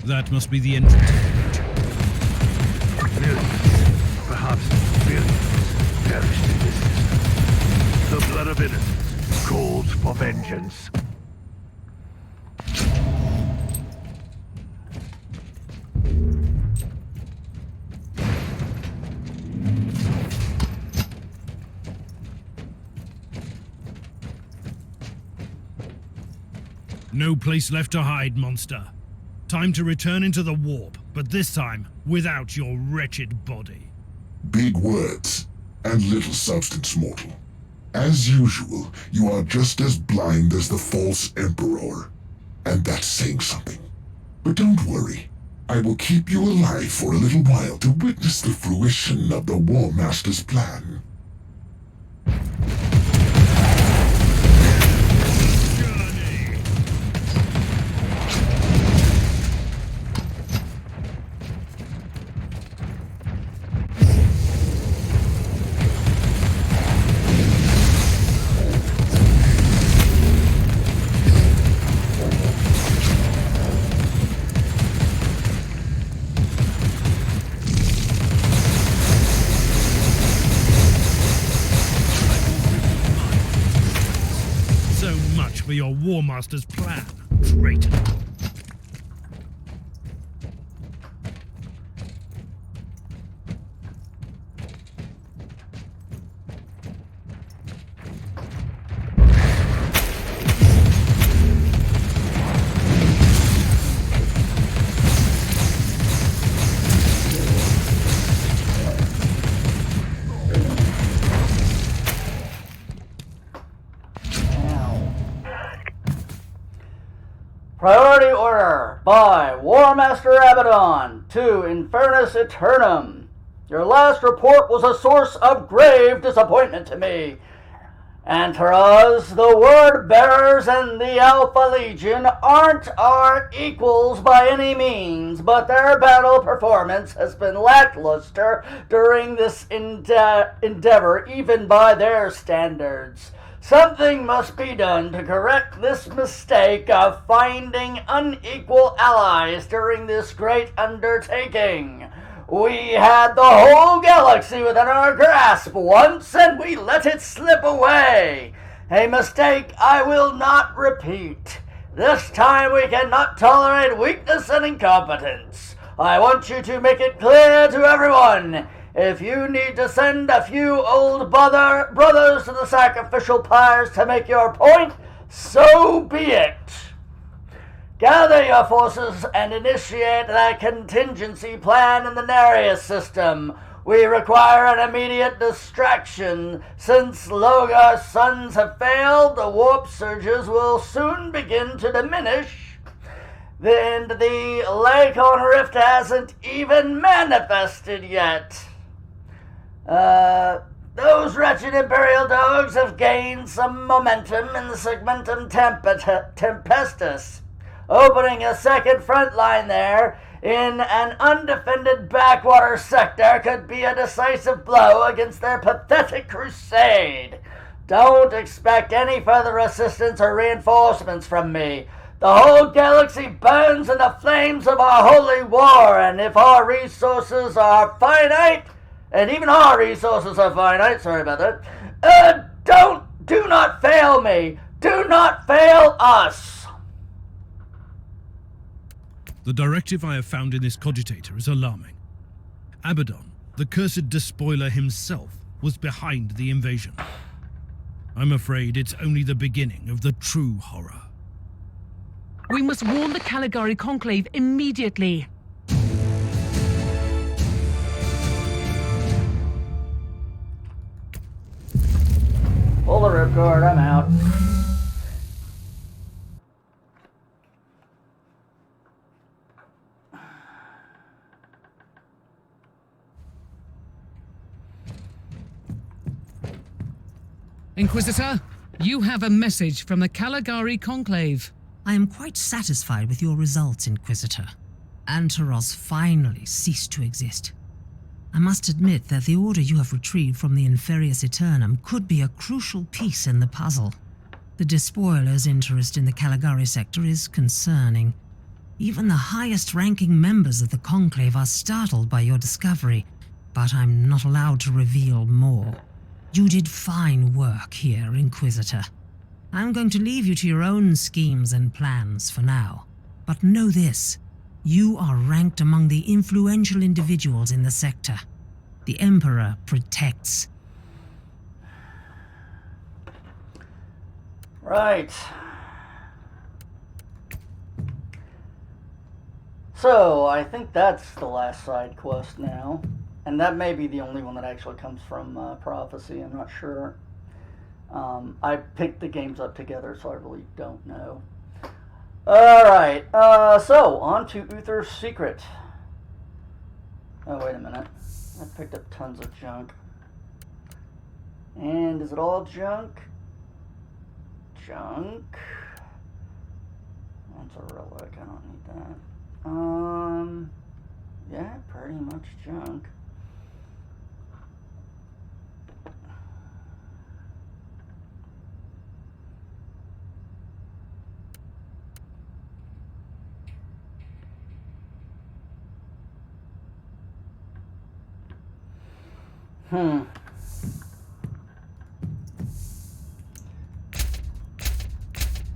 That must be the entrance.
Millions, perhaps billions, perished in this system. The blood of innocents calls for vengeance.
No place left to hide, monster. Time to return into the warp, but this time without your wretched body.
Big words and little substance, mortal. As usual, you are just as blind as the false Emperor. And that's saying something. But don't worry. I will keep you alive for a little while to witness the fruition of the War Master's plan.
For your War Master's plan, traitor.
Priority order by War Master Abaddon to Infernus Eternum. Your last report was a source of grave disappointment to me. Antaraz, the Word Bearers and the Alpha Legion aren't our equals by any means, but their battle performance has been lackluster during this endeavor, even by their standards. Something must be done to correct this mistake of finding unequal allies during this great undertaking. We had the whole galaxy within our grasp once, and we let it slip away. A mistake I will not repeat. This time we cannot tolerate weakness and incompetence. I want you to make it clear to everyone. If you need to send a few old brothers to the sacrificial pyres to make your point, so be it. Gather your forces and initiate that contingency plan in the Nereus system. We require an immediate distraction. Since Logar's sons have failed, the warp surges will soon begin to diminish. Then the Lacon Rift hasn't even manifested yet. Those wretched Imperial dogs have gained some momentum in the Segmentum Tempestus. Opening a second front line there in an undefended backwater sector could be a decisive blow against their pathetic crusade. Don't expect any further assistance or reinforcements from me. The whole galaxy burns in the flames of our holy war, and if our resources are finite, and even our resources are finite, sorry about that, do not fail me. Do not fail us.
The directive I have found in this cogitator is alarming. Abaddon, the cursed despoiler himself, was behind the invasion. I'm afraid it's only the beginning of the true horror.
We must warn the Caligari Conclave immediately.
Pull the ripcord, I'm out.
Inquisitor, you have a message from the Caligari Conclave.
I am quite satisfied with your results, Inquisitor. Antaros finally ceased to exist. I must admit that the order you have retrieved from the Inferius Eternum could be a crucial piece in the puzzle. The Despoiler's interest in the Caligari sector is concerning. Even the highest-ranking members of the Conclave are startled by your discovery, but I'm not allowed to reveal more. You did fine work here, Inquisitor. I'm going to leave you to your own schemes and plans for now. But know this, you are ranked among the influential individuals in the sector. The Emperor protects.
Right. So, I think that's the last side quest now. And that may be the only one that actually comes from Prophecy, I'm not sure. I picked the games up together, so I really don't know. Alright, so, on to Uther's Secret. Oh, wait a minute. I picked up tons of junk. And is it all junk? Junk? That's a relic, I don't need that. Yeah, pretty much junk.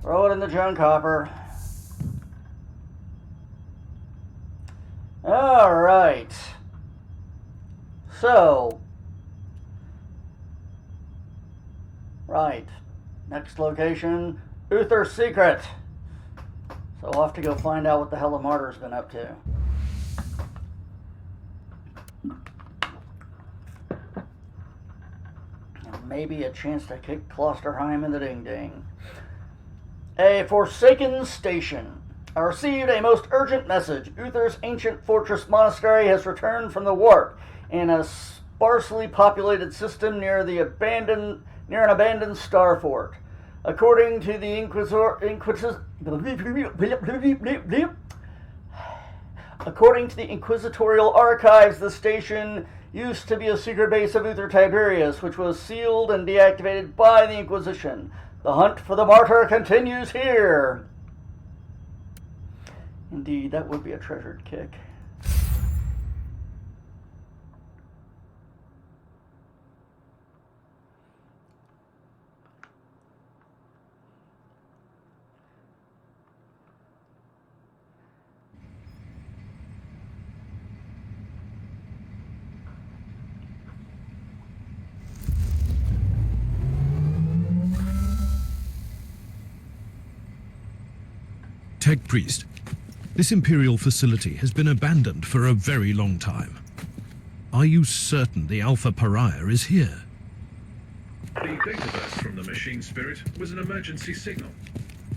Throw it in the junk hopper. Alright. So. Right. Next location, Uther's Secret. So we'll have to go find out what the hell the Martyr's been up to. Maybe a chance to kick Klosterheim in the ding-ding. A Forsaken Station. I received a most urgent message. Uther's ancient fortress monastery has returned from the warp in a sparsely populated system near an abandoned star fort. According to the Inquisitorial archives, the station used to be a secret base of Uther Tiberius, which was sealed and deactivated by the Inquisition. The hunt for the martyr continues here. Indeed, that would be a treasured kick.
Tech Priest, this Imperial facility has been abandoned for a very long time. Are you certain the Alpha Pariah is here?
The data burst from the machine spirit was an emergency signal.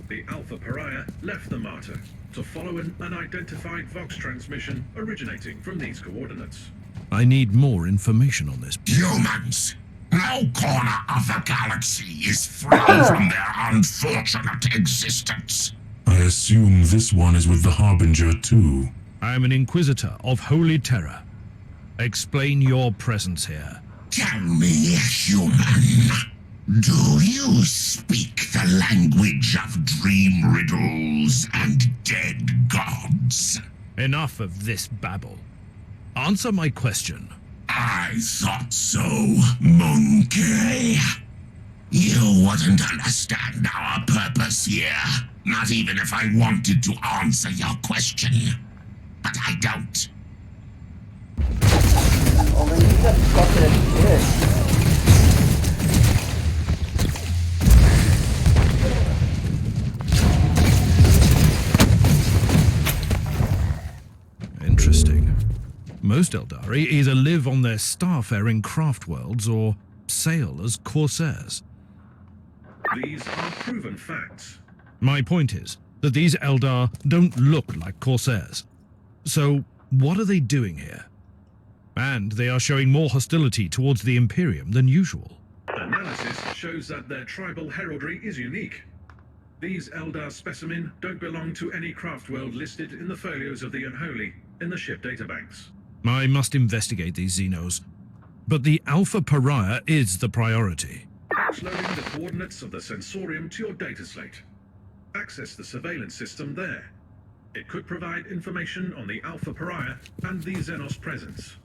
The Alpha Pariah left the Martyr to follow an unidentified Vox transmission originating from these coordinates.
I need more information on this.
Humans! No corner of the galaxy is free from their unfortunate existence.
I assume this one is with the Harbinger too.
I am an Inquisitor of Holy Terror. Explain your presence here.
Tell me, human, do you speak the language of dream riddles and dead gods?
Enough of this babble. Answer my question.
I thought so, monkey. You wouldn't understand our purpose here, not even if I wanted to answer your question. But I don't.
Well, then you got fucking shit.
Interesting. Most Eldari either live on their starfaring craft worlds or sail as corsairs.
These are proven facts.
My point is that these Eldar don't look like corsairs. So, what are they doing here? And they are showing more hostility towards the Imperium than usual.
Analysis shows that their tribal heraldry is unique. These Eldar specimen don't belong to any craft world listed in the folios of the Unholy in the ship databanks.
I must investigate these Xenos. But the Alpha Pariah is the priority.
Uploading the coordinates of the Sensorium to your data slate. Access the surveillance system there. It could provide information on the Alpha Pariah and the Xenos presence.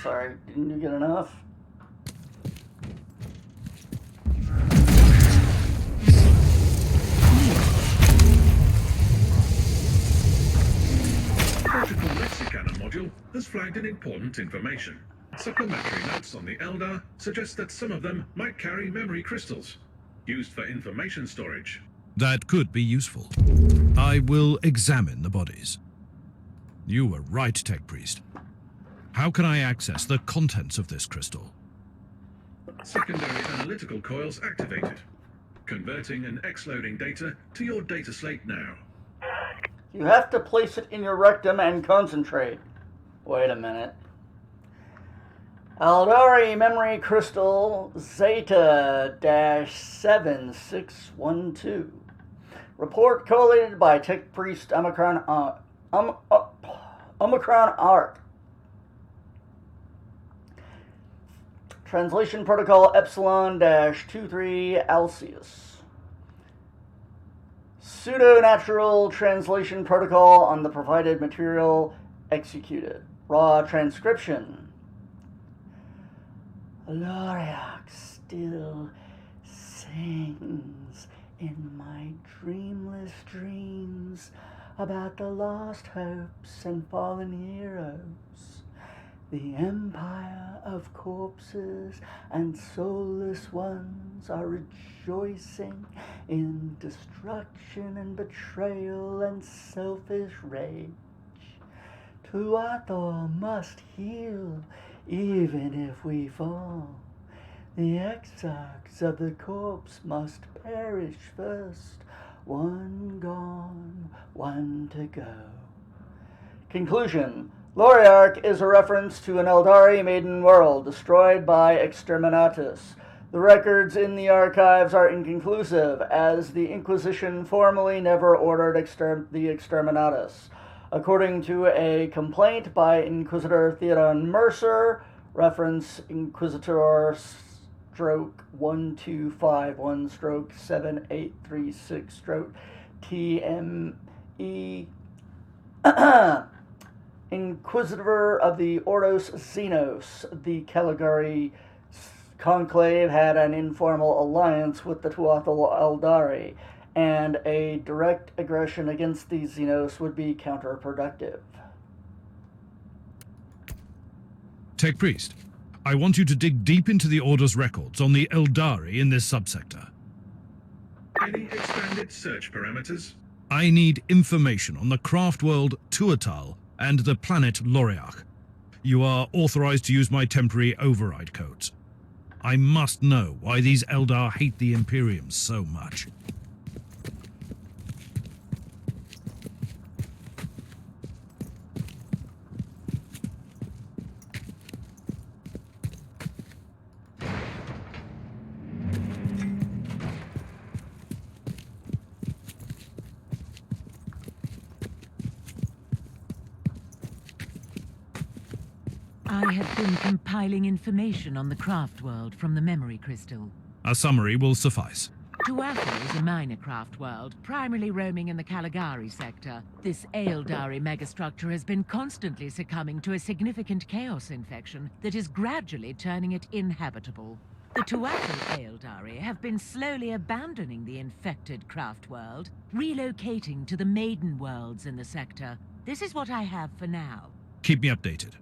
Sorry, didn't you get enough?
Protocol Lexicana module has flagged an important information. Supplementary notes on the Eldar suggest that some of them might carry memory crystals, used for information storage.
That could be useful. I will examine the bodies. You were right, Tech Priest. How can I access the contents of this crystal?
Secondary analytical coils activated. Converting and X-loading data to your data slate now.
You have to place it in your rectum and concentrate. Wait a minute. Eldari Memory Crystal Zeta-7612. Report collated by Tech Priest Omicron Art. Translation Protocol Epsilon-23 Alceus. Pseudo-natural translation protocol on the provided material executed. Raw transcription. Loriak still sings in my dreamless dreams about the lost hopes and fallen heroes. The empire of corpses and soulless ones are rejoicing in destruction and betrayal and selfish rage. Tuatha must heal, even if we fall. The exarchs of the corpse must perish first. One gone, one to go. Conclusion. Loriarch is a reference to an Eldari maiden world destroyed by Exterminatus. The records in the archives are inconclusive, as the Inquisition formally never ordered the Exterminatus. According to a complaint by Inquisitor Theodon Mercer, reference Inquisitor-1251-7836-TME, Inquisitor of the Ordos Xenos, the Caligari Conclave had an informal alliance with the Tuatha Eldari, and a direct aggression against the Xenos would be counterproductive.
Tech Priest, I want you to dig deep into the Order's records on the Eldari in this subsector.
Any expanded search parameters?
I need information on the craft world Tuatal and the planet Loriarch. You are authorized to use my temporary override codes. I must know why these Eldar hate the Imperium so much.
I have been compiling information on the craft world from the memory crystal.
A summary will suffice.
Tuatha is a minor craft world, primarily roaming in the Caligari sector. This Eldari megastructure has been constantly succumbing to a significant chaos infection that is gradually turning it inhabitable. The Tuatha Eldari have been slowly abandoning the infected craft world, relocating to the maiden worlds in the sector. This is what I have for now.
Keep me updated.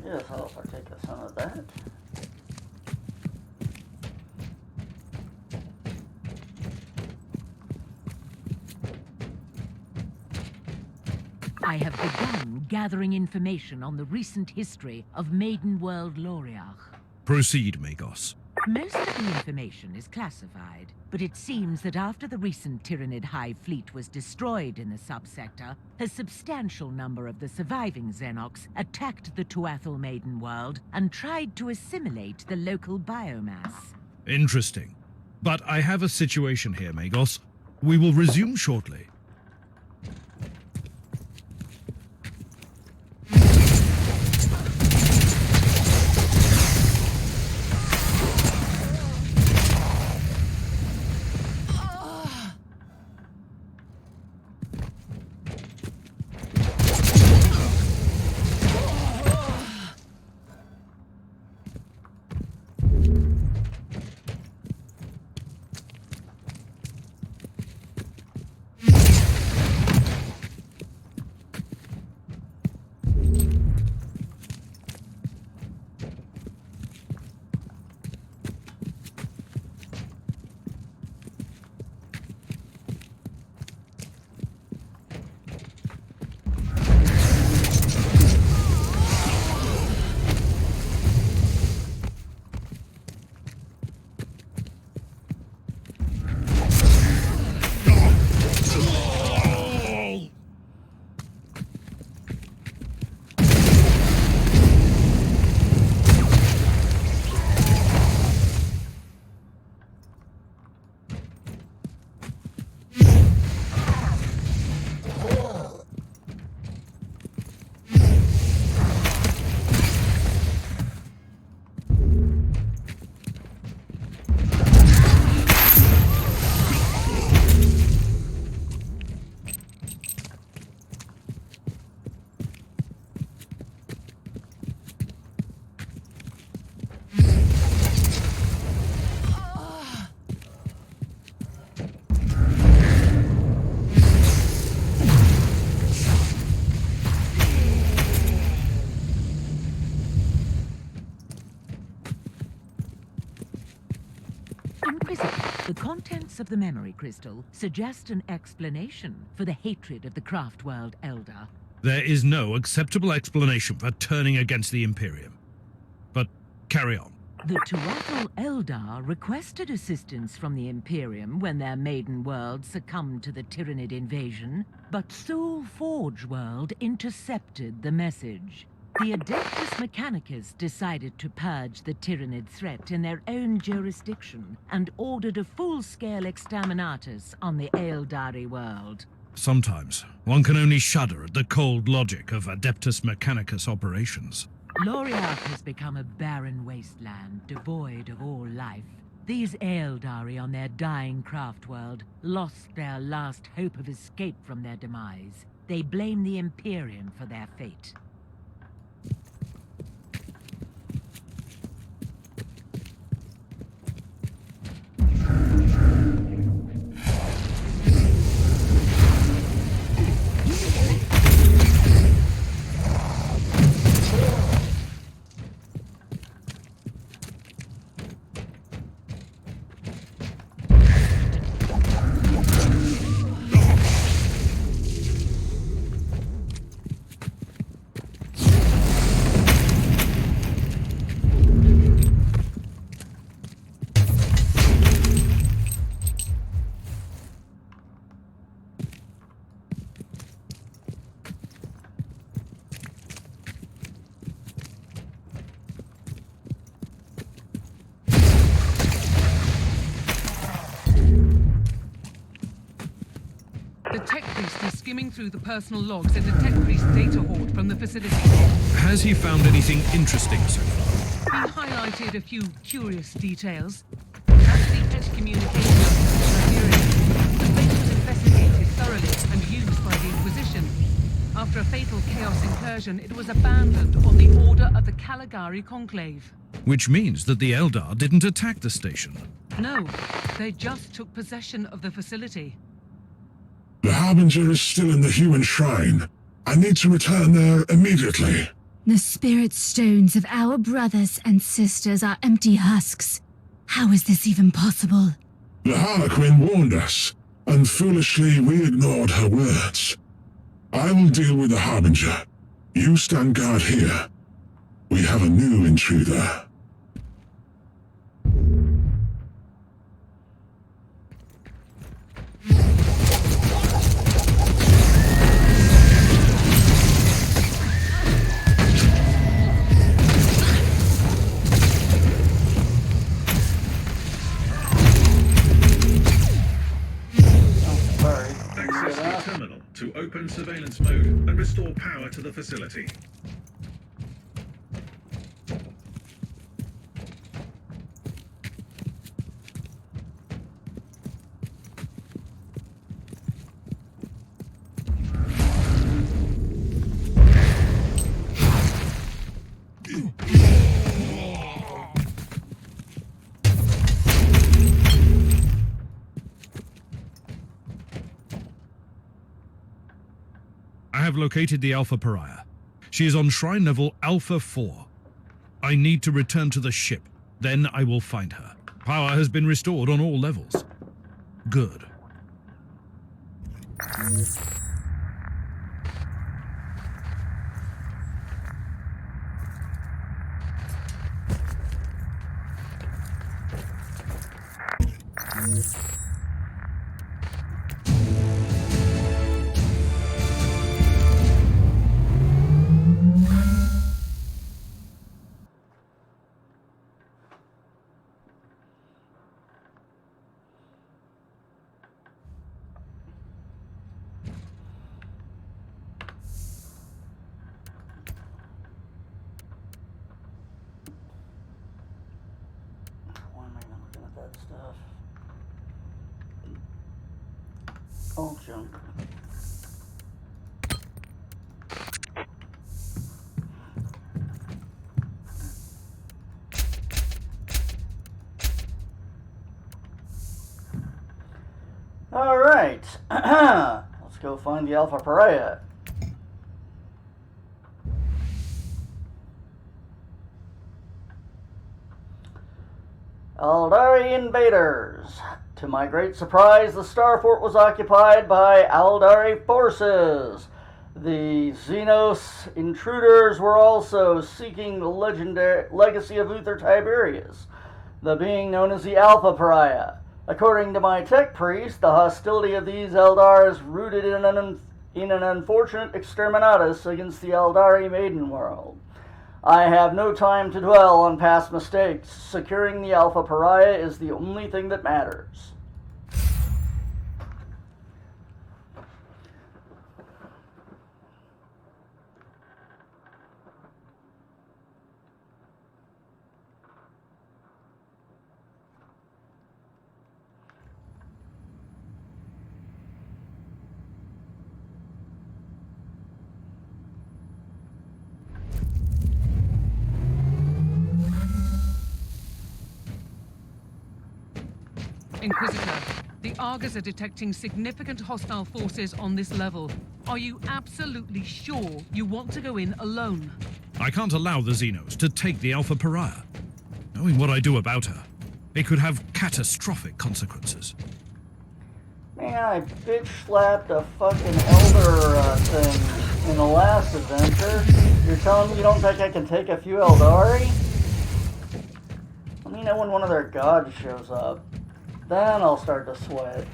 Yes, I'll partake of some of that.
I have begun gathering information on the recent history of Maiden World Loriarch.
Proceed, Magos.
Most of the information is classified, but it seems that after the recent Tyranid High Fleet was destroyed in the subsector, a substantial number of the surviving Xenox attacked the Tuatha Maiden World and tried to assimilate the local biomass.
Interesting. But I have a situation here, Magos. We will resume shortly.
contents of the memory crystal suggest an explanation for the hatred of the craft world Eldar.
There is no acceptable explanation for turning against the Imperium. But carry on.
The Tuatha Eldar requested assistance from the Imperium when their maiden world succumbed to the Tyranid invasion, but Soul Forge world intercepted the message. The Adeptus Mechanicus decided to purge the Tyranid threat in their own jurisdiction and ordered a full-scale exterminatus on the Eldari world.
Sometimes one can only shudder at the cold logic of Adeptus Mechanicus operations.
Loriath has become a barren wasteland devoid of all life. These Eldari on their dying craft world lost their last hope of escape from their demise. They blame the Imperium for their fate.
The Tech Priest is skimming through the personal logs in the Tech Priest data hoard from the facility.
Has he found anything interesting so far?
He highlighted a few curious details. After the excommunication of Tiberius, the place was investigated thoroughly and used by the Inquisition. After a fatal Chaos incursion, it was abandoned on the order of the Caligari Conclave.
Which means that the Eldar didn't attack the station.
No, they just took possession of the facility.
The Harbinger is still in the human shrine. I need to return there immediately.
The spirit stones of our brothers and sisters are empty husks. How is this even possible?
The Harlequin warned us, and foolishly we ignored her words. I will deal with the Harbinger. You stand guard here. We have a new intruder.
Access the terminal to open surveillance mode and restore power to the facility.
I have located the Alpha Pariah. She is on shrine level Alpha 4. I need to return to the ship. Then I will find her. Power has been restored on all levels. Good.
Why am I even looking at that stuff? Oh, junk. All right, let's go find the Alpha Pariah. Eldari invaders. To my great surprise, the Starfort was occupied by Aldari forces. The Xenos intruders were also seeking the legendary legacy of Uther Tiberius, the being known as the Alpha Pariah. According to my tech priest, the hostility of these Eldar is rooted in an unfortunate exterminatus against the Eldari Maiden World. I have no time to dwell on past mistakes. Securing the Alpha Pariah is the only thing that matters.
Inquisitor, the Argus are detecting significant hostile forces on this level. Are you absolutely sure you want to go in alone?
I can't allow the Xenos to take the Alpha Pariah. Knowing what I do about her, it could have catastrophic consequences.
Man, I bitch slapped a fucking Elder thing in the last adventure. You're telling me you don't think I can take a few Eldari? Let me know when one of their gods shows up. Then I'll start to sweat.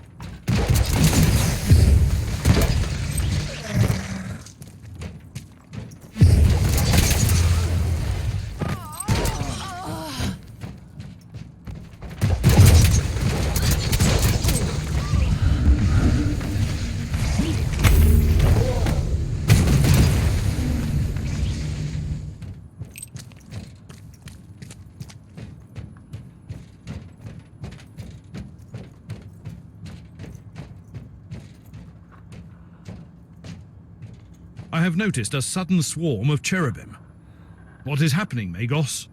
I have noticed a sudden swarm of cherubim. What is happening, Magos?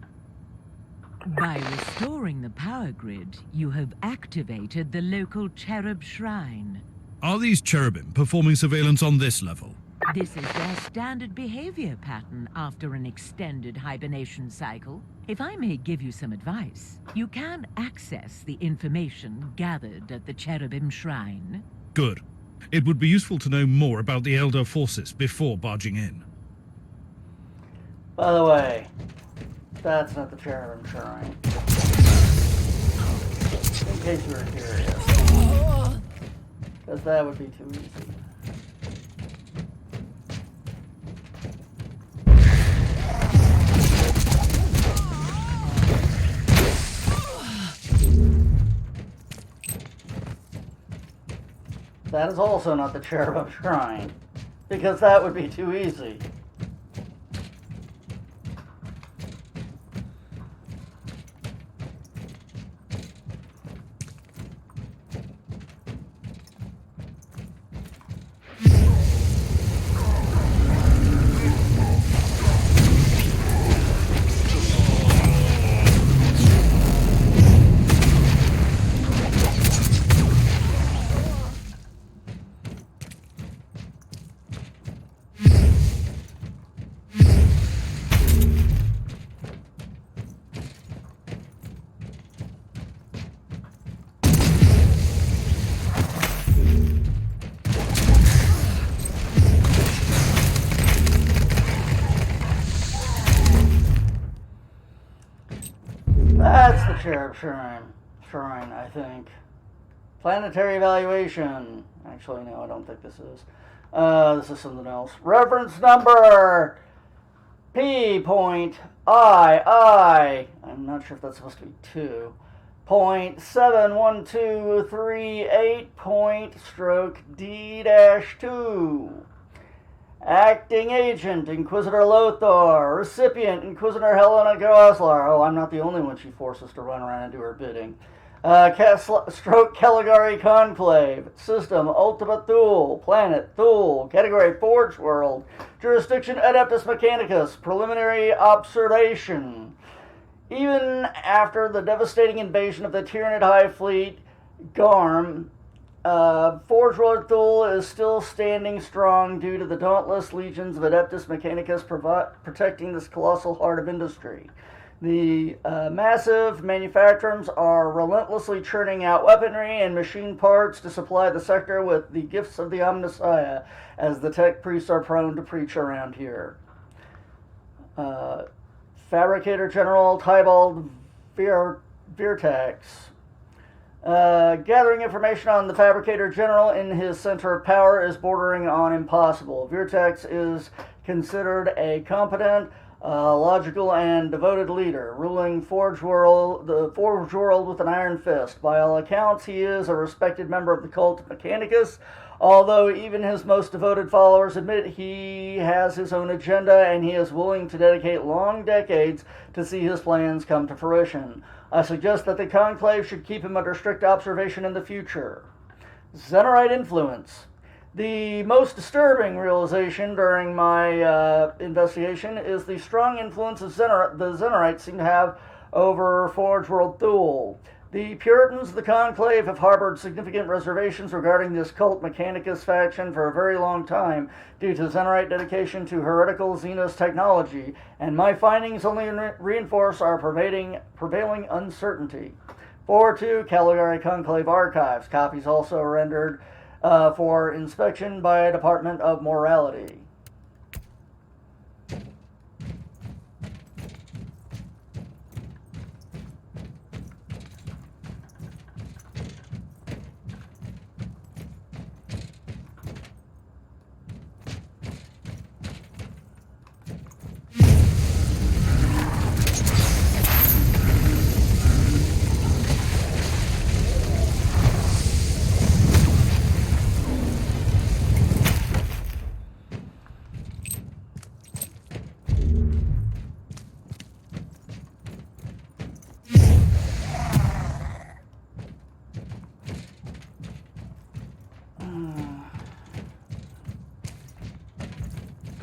By restoring the power grid, you have activated the local cherub shrine.
Are these cherubim performing surveillance on this level?
This is their standard behavior pattern after an extended hibernation cycle. If I may give you some advice, you can access the information gathered at the cherubim shrine.
Good. It would be useful to know more about the Elder forces before barging in.
By the way, that's not the Cherubim Shrine. In case you were curious. Because that would be too easy. That is also not the Cherubim Shrine, because that would be too easy. That's the Cherub Shrine, I think. Planetary evaluation. Actually, no, I don't think this is. This is something else. Reference number P.II. I'm not sure if that's supposed to be 2. .71238.D-2. Acting Agent, Inquisitor Lothar. Recipient, Inquisitor Helena Goslar. Oh, I'm not the only one she forces to run around and do her bidding. Caligari Conclave. System, Ultima Thule. Planet, Thule. Category, Forge World. Jurisdiction, Adeptus Mechanicus. Preliminary observation. Even after the devastating invasion of the Tyranid Hive Fleet, Garm, Forge World Thule is still standing strong due to the dauntless legions of Adeptus Mechanicus protecting this colossal heart of industry. The massive manufacturers are relentlessly churning out weaponry and machine parts to supply the sector with the gifts of the Omnissiah, as the tech priests are prone to preach around here. Fabricator General Tybalt Virtax. Gathering information on the Fabricator General in his center of power is bordering on impossible. Virtax is considered a competent, logical, and devoted leader, ruling the Forge World with an iron fist. By all accounts, he is a respected member of the cult of Mechanicus, although even his most devoted followers admit he has his own agenda and he is willing to dedicate long decades to see his plans come to fruition. I suggest that the Conclave should keep him under strict observation in the future. Zenorite influence. The most disturbing realization during my investigation is the strong influence the Zenorites seem to have over Forge World Thule. The Puritans of the Conclave have harbored significant reservations regarding this cult Mechanicus faction for a very long time due to Zenorite dedication to heretical Xenos technology, and my findings only reinforce our prevailing uncertainty. Forward to Caligari Conclave Archives. Copies also rendered for inspection by Department of Morality.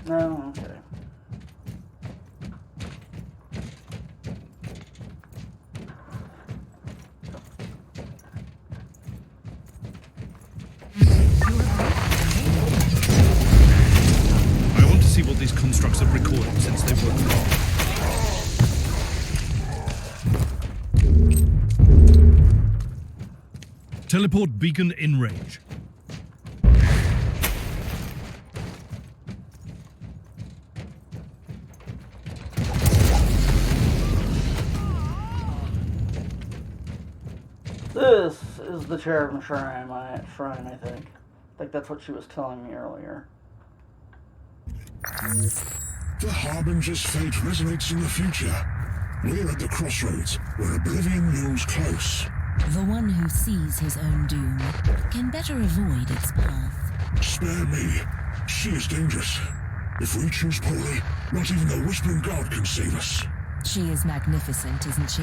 No, okay.
I want to see what these constructs have recorded since they were gone. Teleport beacon in range.
This is the Cherubim Shrine, I think. I think that's what she was telling me earlier.
The Harbinger's fate resonates in the future. We're at the crossroads, where oblivion looms close.
The one who sees his own doom can better avoid its path.
Spare me. She is dangerous. If we choose poorly, not even the Whispering God can save us.
She is magnificent, isn't she?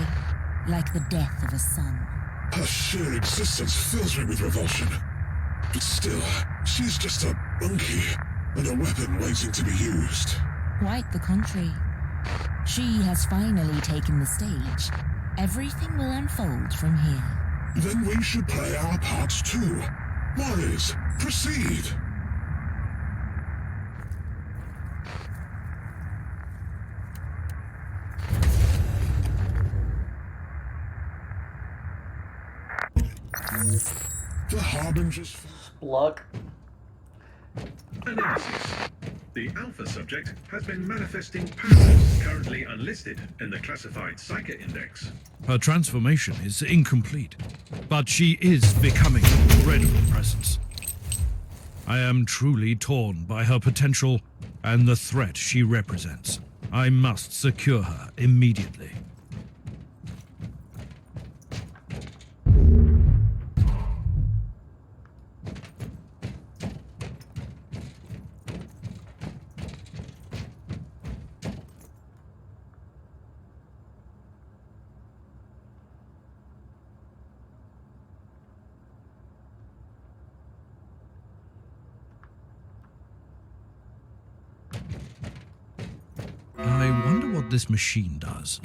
Like the death of a son.
Her sheer existence fills me with revulsion. But still, she's just a monkey, and a weapon waiting to be used.
Quite the contrary. She has finally taken the stage. Everything will unfold from here.
Then we should play our parts too. Warriors, proceed! The Harbinger's...
Spluck.
Analysis. The Alpha subject has been manifesting powers currently unlisted in the classified Psyker Index.
Her transformation is incomplete, but she is becoming an incredible presence. I am truly torn by her potential and the threat she represents. I must secure her immediately. I wonder what this machine does.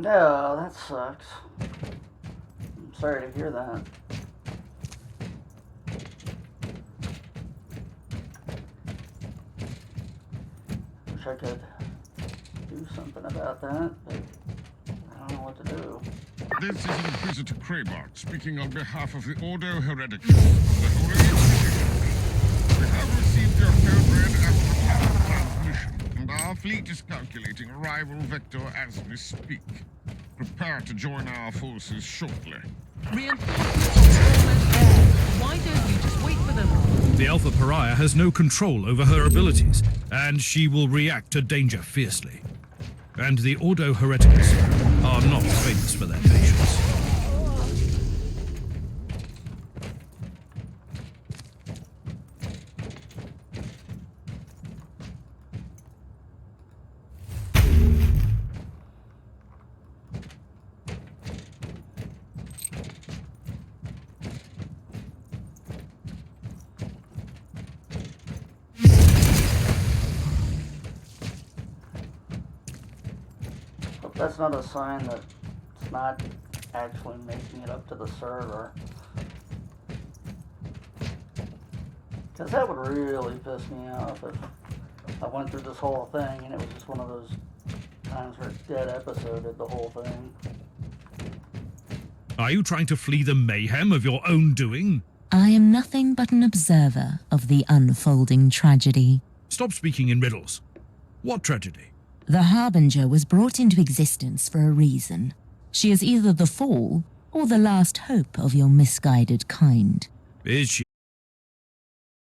Yeah, that sucks. I'm sorry to hear that. Wish I could do something about that, but I don't know what to do.
This is Inquisitor Kraybart speaking on behalf of the Ordo Hereticus of the Holy Inquisition. We have received your code-red astroplanet transmission, and our fleet is calculating arrival vector as we speak. Prepare to join our forces shortly.
Reinforcements are almost there. Why don't you just wait for them?
The Alpha Pariah has no control over her abilities, and she will react to danger fiercely. And the Ordo Hereticus are not famous for their patience.
Hope that's not a sign that it's not actually making it up to the server. Because that would really piss me off if I went through this whole thing and it was just one of those times where it's dead episoded the whole thing.
Are you trying to flee the mayhem of your own doing?
I am nothing but an observer of the unfolding tragedy.
Stop speaking in riddles. What tragedy?
The Harbinger was brought into existence for a reason. She is either the fall or the last hope of your misguided kind.
Is she?